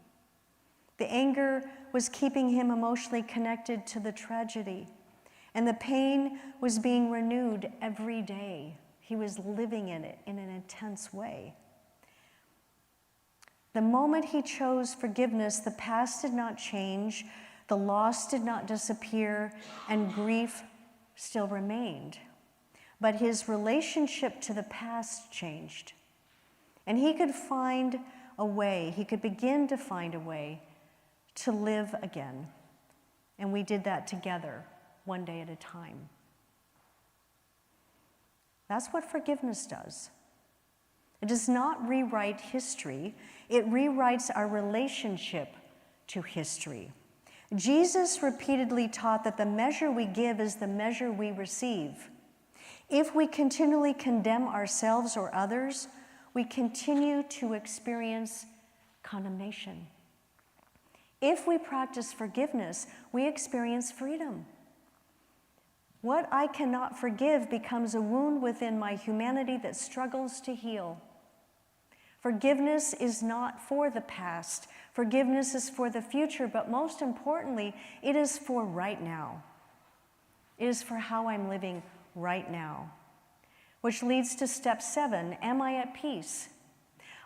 The anger was keeping him emotionally connected to the tragedy, and the pain was being renewed every day. He was living in it in an intense way. The moment he chose forgiveness, the past did not change, the loss did not disappear, and grief still remained. But his relationship to the past changed. And he could find a way, he could begin to find a way to live again. And we did that together, one day at a time. That's what forgiveness does. It does not rewrite history, it rewrites our relationship to history. Jesus repeatedly taught that the measure we give is the measure we receive. If we continually condemn ourselves or others, we continue to experience condemnation. If we practice forgiveness, we experience freedom. What I cannot forgive becomes a wound within my humanity that struggles to heal. Forgiveness is not for the past. Forgiveness is for the future, but most importantly, it is for right now. It is for how I'm living right now. Which leads to step 7, am I at peace?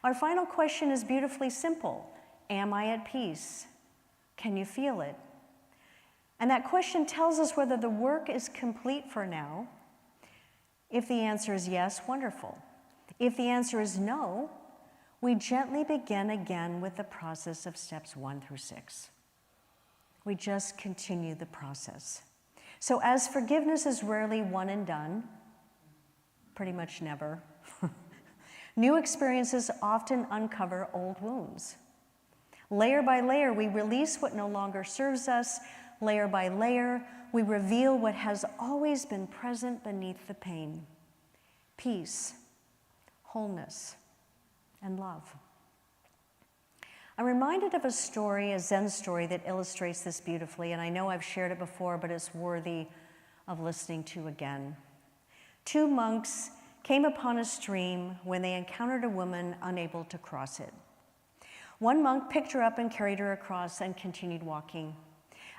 Our final question is beautifully simple. Am I at peace? Can you feel it? And that question tells us whether the work is complete for now. If the answer is yes, wonderful. If the answer is no, we gently begin again with the process of steps 1 through 6. We just continue the process. So as forgiveness is rarely one and done, pretty much never, new experiences often uncover old wounds. Layer by layer, we release what no longer serves us. Layer by layer, we reveal what has always been present beneath the pain. Peace, wholeness, and love. I'm reminded of a story, a Zen story, that illustrates this beautifully, and I know I've shared it before, but it's worthy of listening to again. 2 monks came upon a stream when they encountered a woman unable to cross it. One monk picked her up and carried her across and continued walking.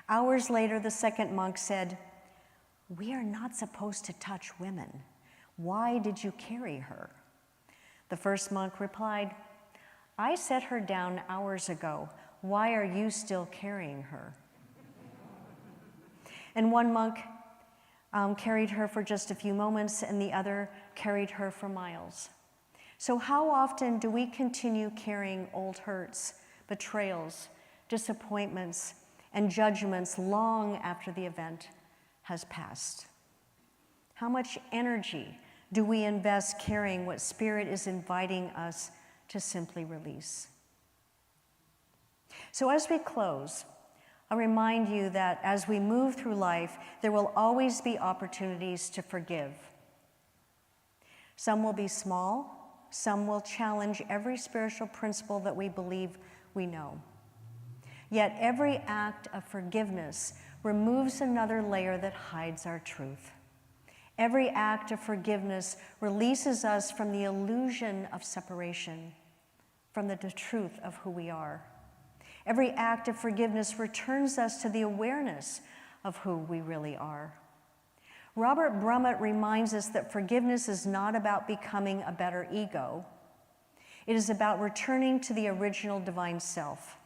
Hours later, the second monk said, "We are not supposed to touch women. Why did you carry her?" The first monk replied, "I set her down hours ago. Why are you still carrying her?" And one monk carried her for just a few moments, and the other carried her for miles. So how often do we continue carrying old hurts, betrayals, disappointments, and judgments long after the event has passed? How much energy do we invest carrying what Spirit is inviting us to simply release? So as we close, I'll remind you that as we move through life, there will always be opportunities to forgive. Some will be small, some will challenge every spiritual principle that we believe we know. Yet every act of forgiveness removes another layer that hides our truth. Every act of forgiveness releases us from the illusion of separation, from the truth of who we are. Every act of forgiveness returns us to the awareness of who we really are. Robert Brummett reminds us that forgiveness is not about becoming a better ego. It is about returning to the original divine self.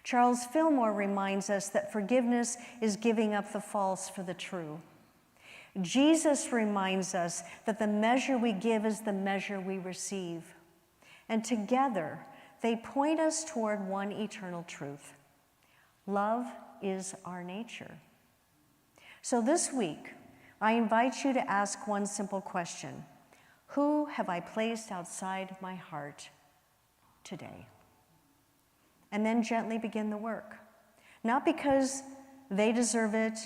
Charles Fillmore reminds us that forgiveness is giving up the false for the true. Jesus reminds us that the measure we give is the measure we receive. And together, they point us toward one eternal truth. Love is our nature. So this week, I invite you to ask one simple question. Who have I placed outside my heart today? And then gently begin the work. Not because they deserve it,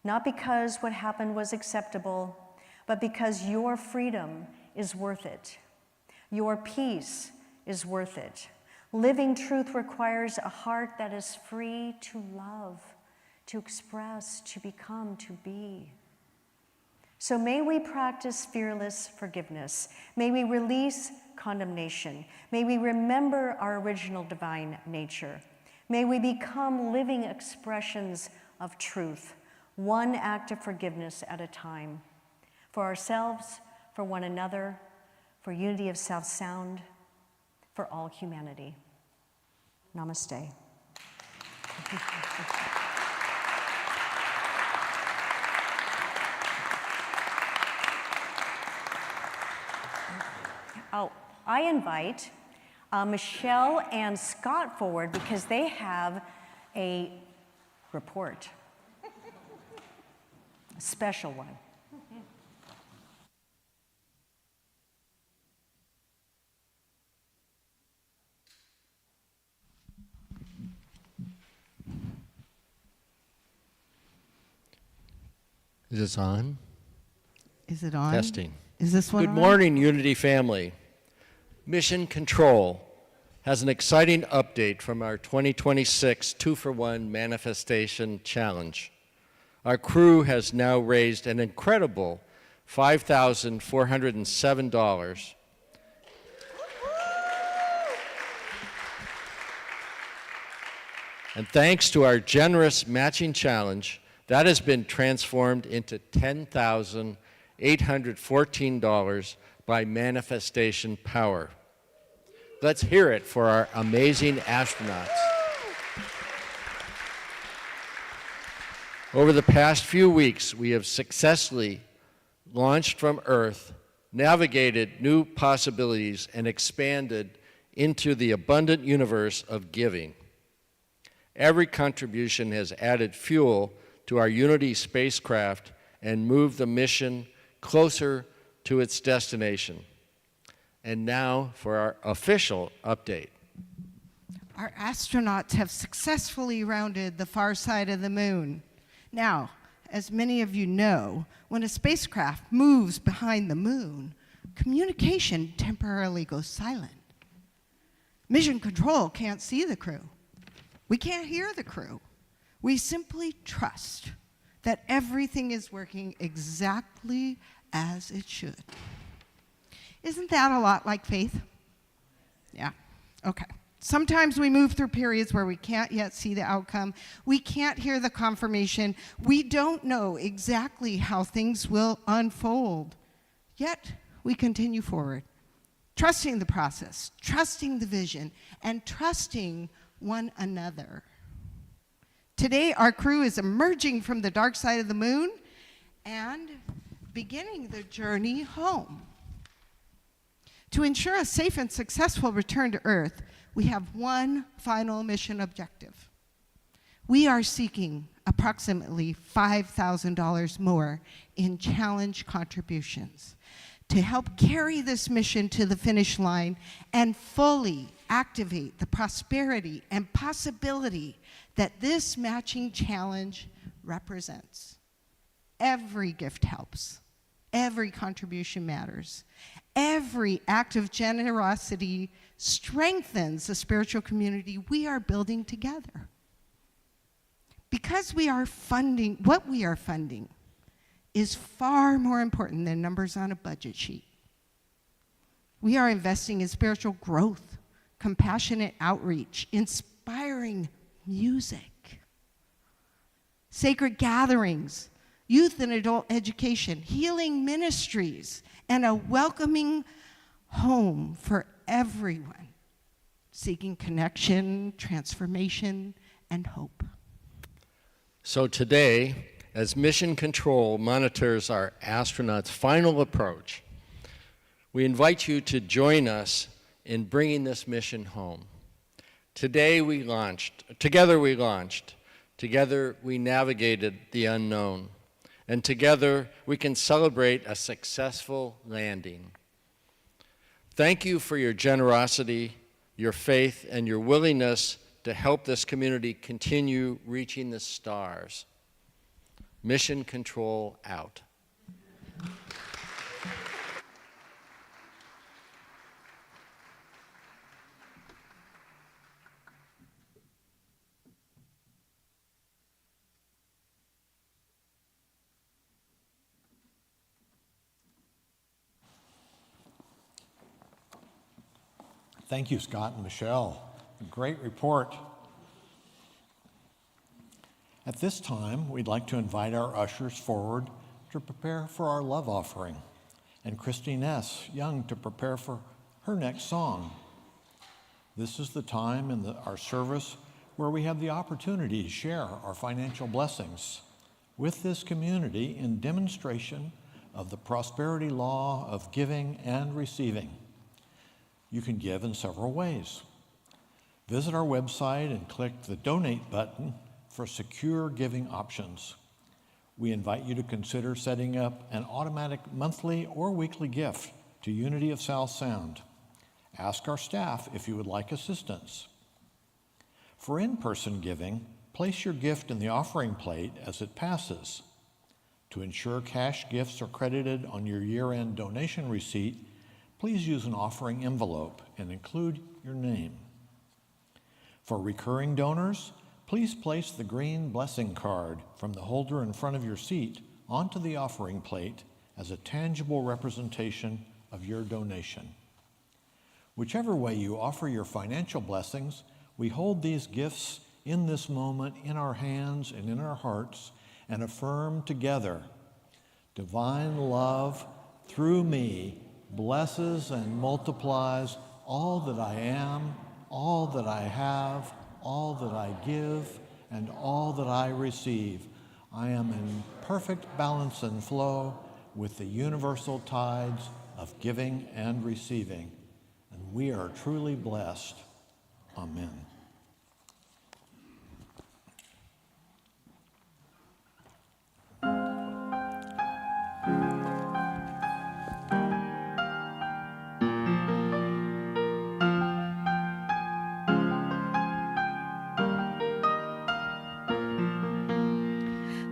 not because what happened was acceptable, but because your freedom is worth it. Your peace is worth it. Living truth requires a heart that is free to love, to express, to become, to be. So may we practice fearless forgiveness. May we release condemnation. May we remember our original divine nature. May we become living expressions of truth, one act of forgiveness at a time, for ourselves, for one another, for unity of South Sound, for all humanity. Namaste. Oh, I invite Michelle and Scott forward because they have a report, a special one. Is this on? Is it on? Testing. Is this one Good on? morning, Unity family. Mission Control has an exciting update from our 2026 2-for-1 Manifestation Challenge. Our crew has now raised an incredible $5,407. And thanks to our generous matching challenge, that has been transformed into $10,814 by manifestation power. Let's hear it for our amazing astronauts. Over the past few weeks, we have successfully launched from Earth, navigated new possibilities, and expanded into the abundant universe of giving. Every contribution has added fuel to our Unity spacecraft and moved the mission closer to its destination. And now for our official update. Our astronauts have successfully rounded the far side of the moon. Now, as many of you know, when a spacecraft moves behind the moon, communication temporarily goes silent. Mission Control can't see the crew. We can't hear the crew. We simply trust that everything is working exactly as it should. Isn't that a lot like faith? Yeah, okay. Sometimes we move through periods where we can't yet see the outcome. We can't hear the confirmation. We don't know exactly how things will unfold. Yet, we continue forward, trusting the process, trusting the vision, and trusting one another. Today, our crew is emerging from the dark side of the moon and beginning the journey home. To ensure a safe and successful return to Earth, we have one final mission objective. We are seeking approximately $5,000 more in challenge contributions to help carry this mission to the finish line and fully activate the prosperity and possibility that this matching challenge represents. Every gift helps. Every contribution matters. Every act of generosity strengthens the spiritual community we are building together. Because what we are funding is far more important than numbers on a budget sheet. We are investing in spiritual growth, compassionate outreach, inspiring music, sacred gatherings, youth and adult education, healing ministries, and a welcoming home for everyone seeking connection, transformation, and hope. So today, as Mission Control monitors our astronauts' final approach, we invite you to join us in bringing this mission home. Together we launched, together we navigated the unknown, and together we can celebrate a successful landing. Thank you for your generosity, your faith, and your willingness to help this community continue reaching the stars. Mission Control out. Thank you, Scott and Michelle. Great report. At this time, we'd like to invite our ushers forward to prepare for our love offering, and Christine S. Young to prepare for her next song. This is the time in our service where we have the opportunity to share our financial blessings with this community in demonstration of the prosperity law of giving and receiving. You can give in several ways. Visit our website and click the Donate button for secure giving options. We invite you to consider setting up an automatic monthly or weekly gift to Unity of South Sound. Ask our staff if you would like assistance. For in-person giving, place your gift in the offering plate as it passes. To ensure cash gifts are credited on your year-end donation receipt, please use an offering envelope and include your name. For recurring donors, please place the green blessing card from the holder in front of your seat onto the offering plate as a tangible representation of your donation. Whichever way you offer your financial blessings, we hold these gifts in this moment in our hands and in our hearts and affirm together, divine love through me blesses and multiplies all that I am, all that I have, all that I give, and all that I receive. I am in perfect balance and flow with the universal tides of giving and receiving, and we are truly blessed. Amen.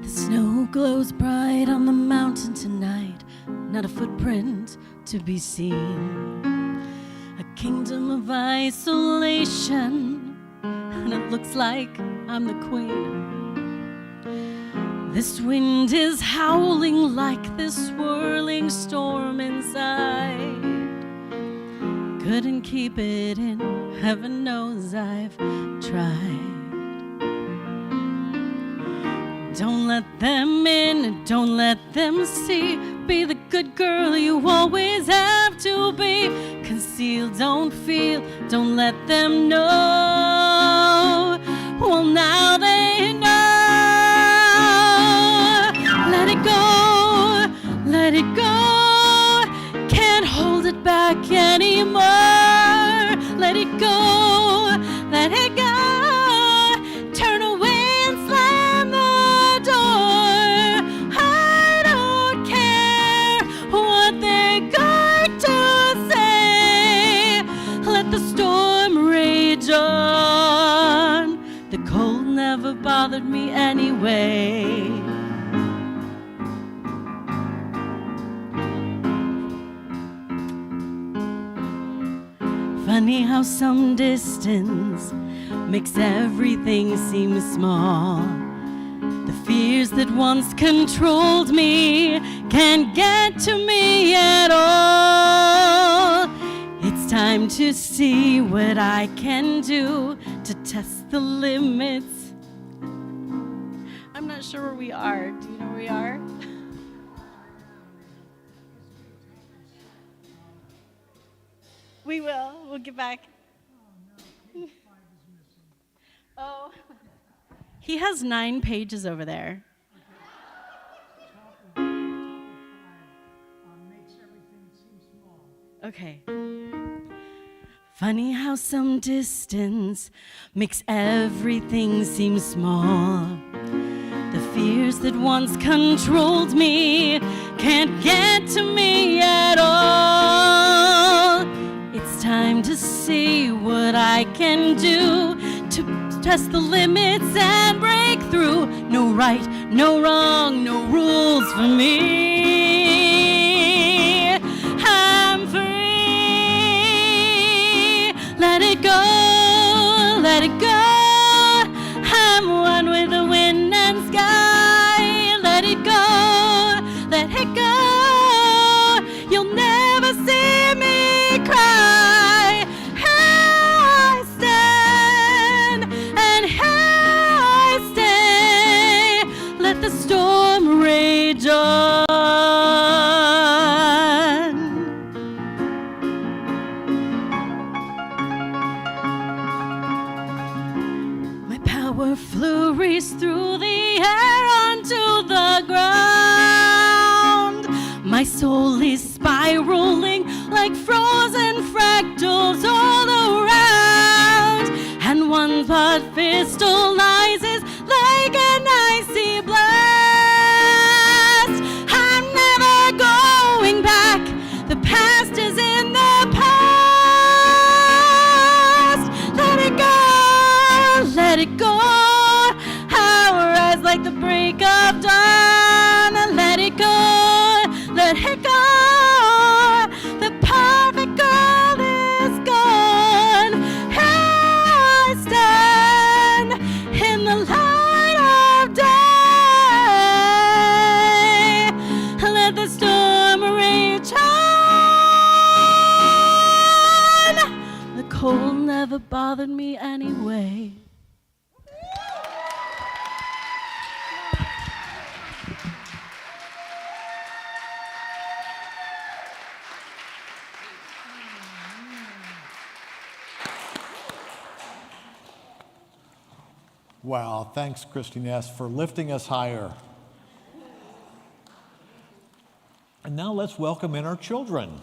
Snow glows bright on the mountain tonight, not a footprint to be seen. A kingdom of isolation, and it looks like I'm the queen. This wind is howling like this swirling storm inside. Couldn't keep it in, heaven knows I've tried. Don't let them in, don't let them see. Be the good girl you always have to be. Conceal, don't feel, don't let them know. Well, now they know. Let it go, let it go. Can't hold it back anymore. The cold never bothered me anyway. Funny how some distance makes everything seem small. The fears that once controlled me can't get to me at all. It's time to see what I can do to test the limits. I'm not sure where we are. Do you know where we are? We will. We'll get back. Oh. He has 9 pages over there. Okay. Funny how some distance makes everything seem small. The fears that once controlled me can't get to me at all. It's time to see what I can do to test the limits and break through. No right, no wrong, no rules for me. I'm free. Let it go, let it go. I'm one with the wind and sky. Let it go, let it go. You'll never see me cry. Here I stand, and here I stay. Let the storm rage on. My power flurries through the air onto the ground. My soul is spiraling like frozen fractals all around. And one thought crystallizes like an icy blast. I'm never going back. The past is in the past. Let it go, let it go. Our eyes like the break of dawn. Let it go, let it go. The perfect girl is gone. Here I stand in the light of day. Let the storm rage on. The cold never bothered me anyway. Wow, thanks, Christine S., for lifting us higher. And now let's welcome in our children.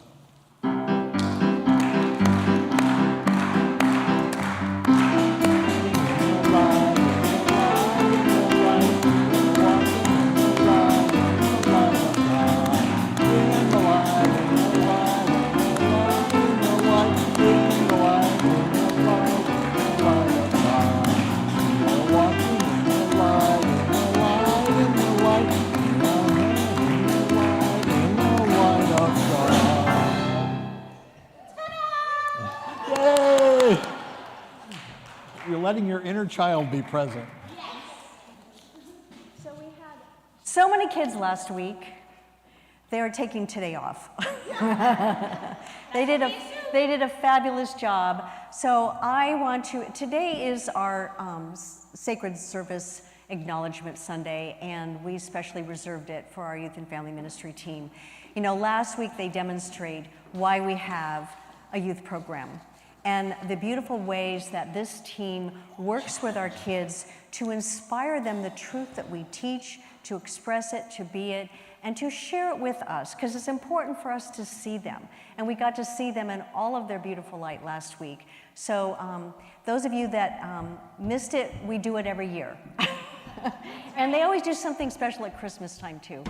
Yay! You're letting your inner child be present. So we had so many kids last week. They are taking today off. They did a fabulous job. So I want to, today is our Sacred Service Acknowledgement Sunday, and we specially reserved it for our Youth and Family Ministry team. You know, last week they demonstrated why we have a youth program and the beautiful ways that this team works with our kids to inspire them the truth that we teach, to express it, to be it, and to share it with us, because it's important for us to see them. And we got to see them in all of their beautiful light last week. So those of you that missed it, we do it every year. And they always do something special at Christmas time too.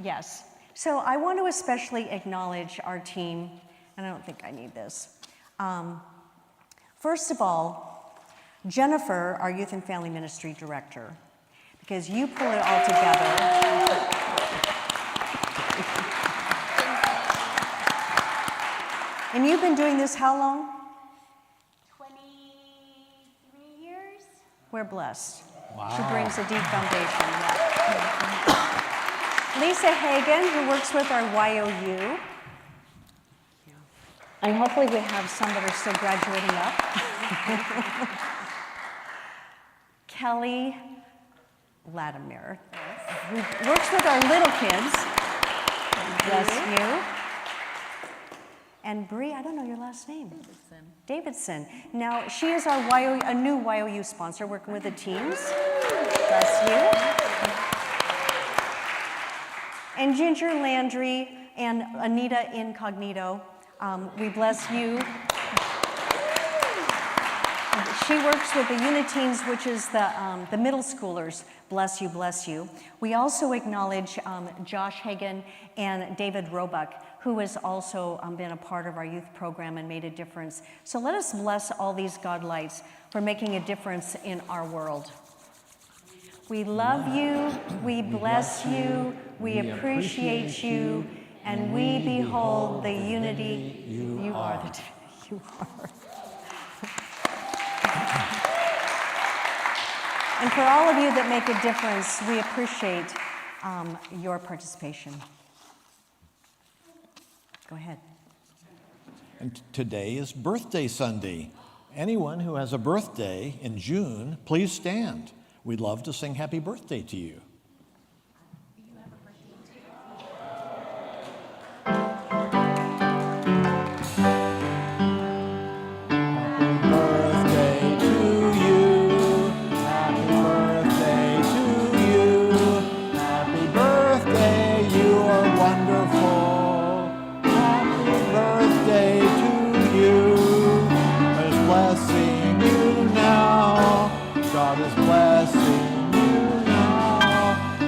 Yes. So I want to especially acknowledge our team, and I don't think I need this. First of all, Jennifer, our Youth and Family Ministry Director, because you pull it all together. And you've been doing this how long? 23 years. We're blessed. Wow. She brings a deep foundation. Lisa Hagan, who works with our YOU. And hopefully we have some that are still graduating up. Kelly Latimer, who works with our little kids. Bless you. And Bree, I don't know your last name. Davidson. Now, she is our a new YOU sponsor working with the teens. Bless you. And Ginger Landry and Anita Incognito, we bless you. She works with the Uniteens, which is the middle schoolers. Bless you, bless you. We also acknowledge Josh Hagan and David Roebuck, who has also been a part of our youth program and made a difference. So let us bless all these Godlights for making a difference in our world. We love you, we bless you, we appreciate you, and we behold the unity you are. You are. And for all of you that make a difference, we appreciate your participation. Go ahead. And today is Birthday Sunday. Anyone who has a birthday in June, please stand. We'd love to sing happy birthday to you.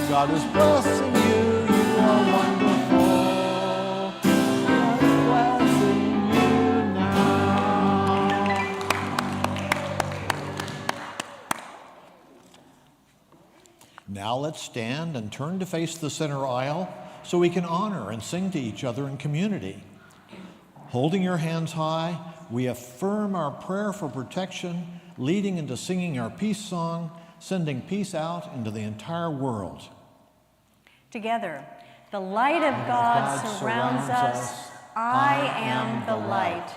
God is blessing you, you are wonderful. God is blessing you now. Now let's stand and turn to face the center aisle so we can honor and sing to each other in community. Holding your hands high, we affirm our prayer for protection, leading into singing our peace song, sending peace out into the entire world. Together, the light of God surrounds us. I am the light.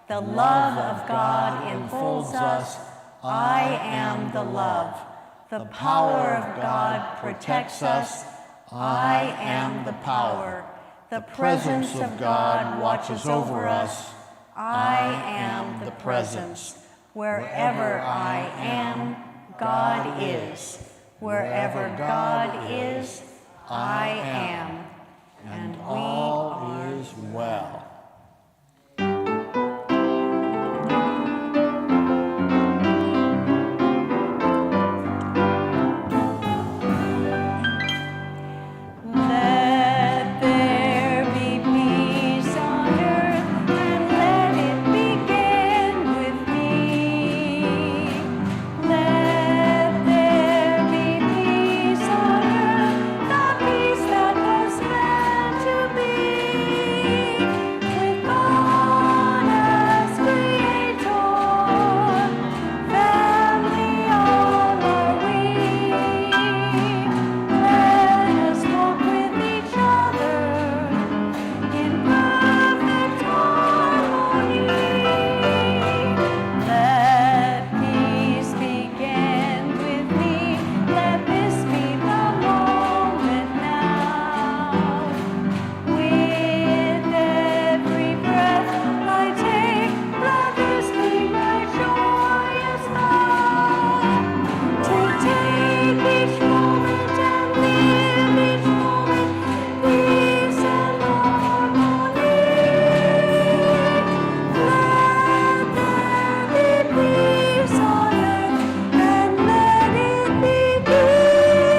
The love of God enfolds us. I am the love. The power of God protects us. I am the power. The presence of God watches over us. I am the presence. Wherever I am, God is. Wherever God is, I am, and all is well. Let there be peace on earth, and let it begin with me. Let there be peace on earth, the peace that was meant to be, with God as Creator. Family all are we. Let us walk with each other in perfect harmony. Let peace begin with me. Let this be the moment now. With every breath I take, let this be my joyous thought. To take each moment and live each moment, peace and harmony. Let there be peace on earth, and let it begin with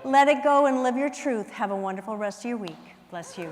me. Let it go and live your truth. Have a wonderful rest of your week. Bless you.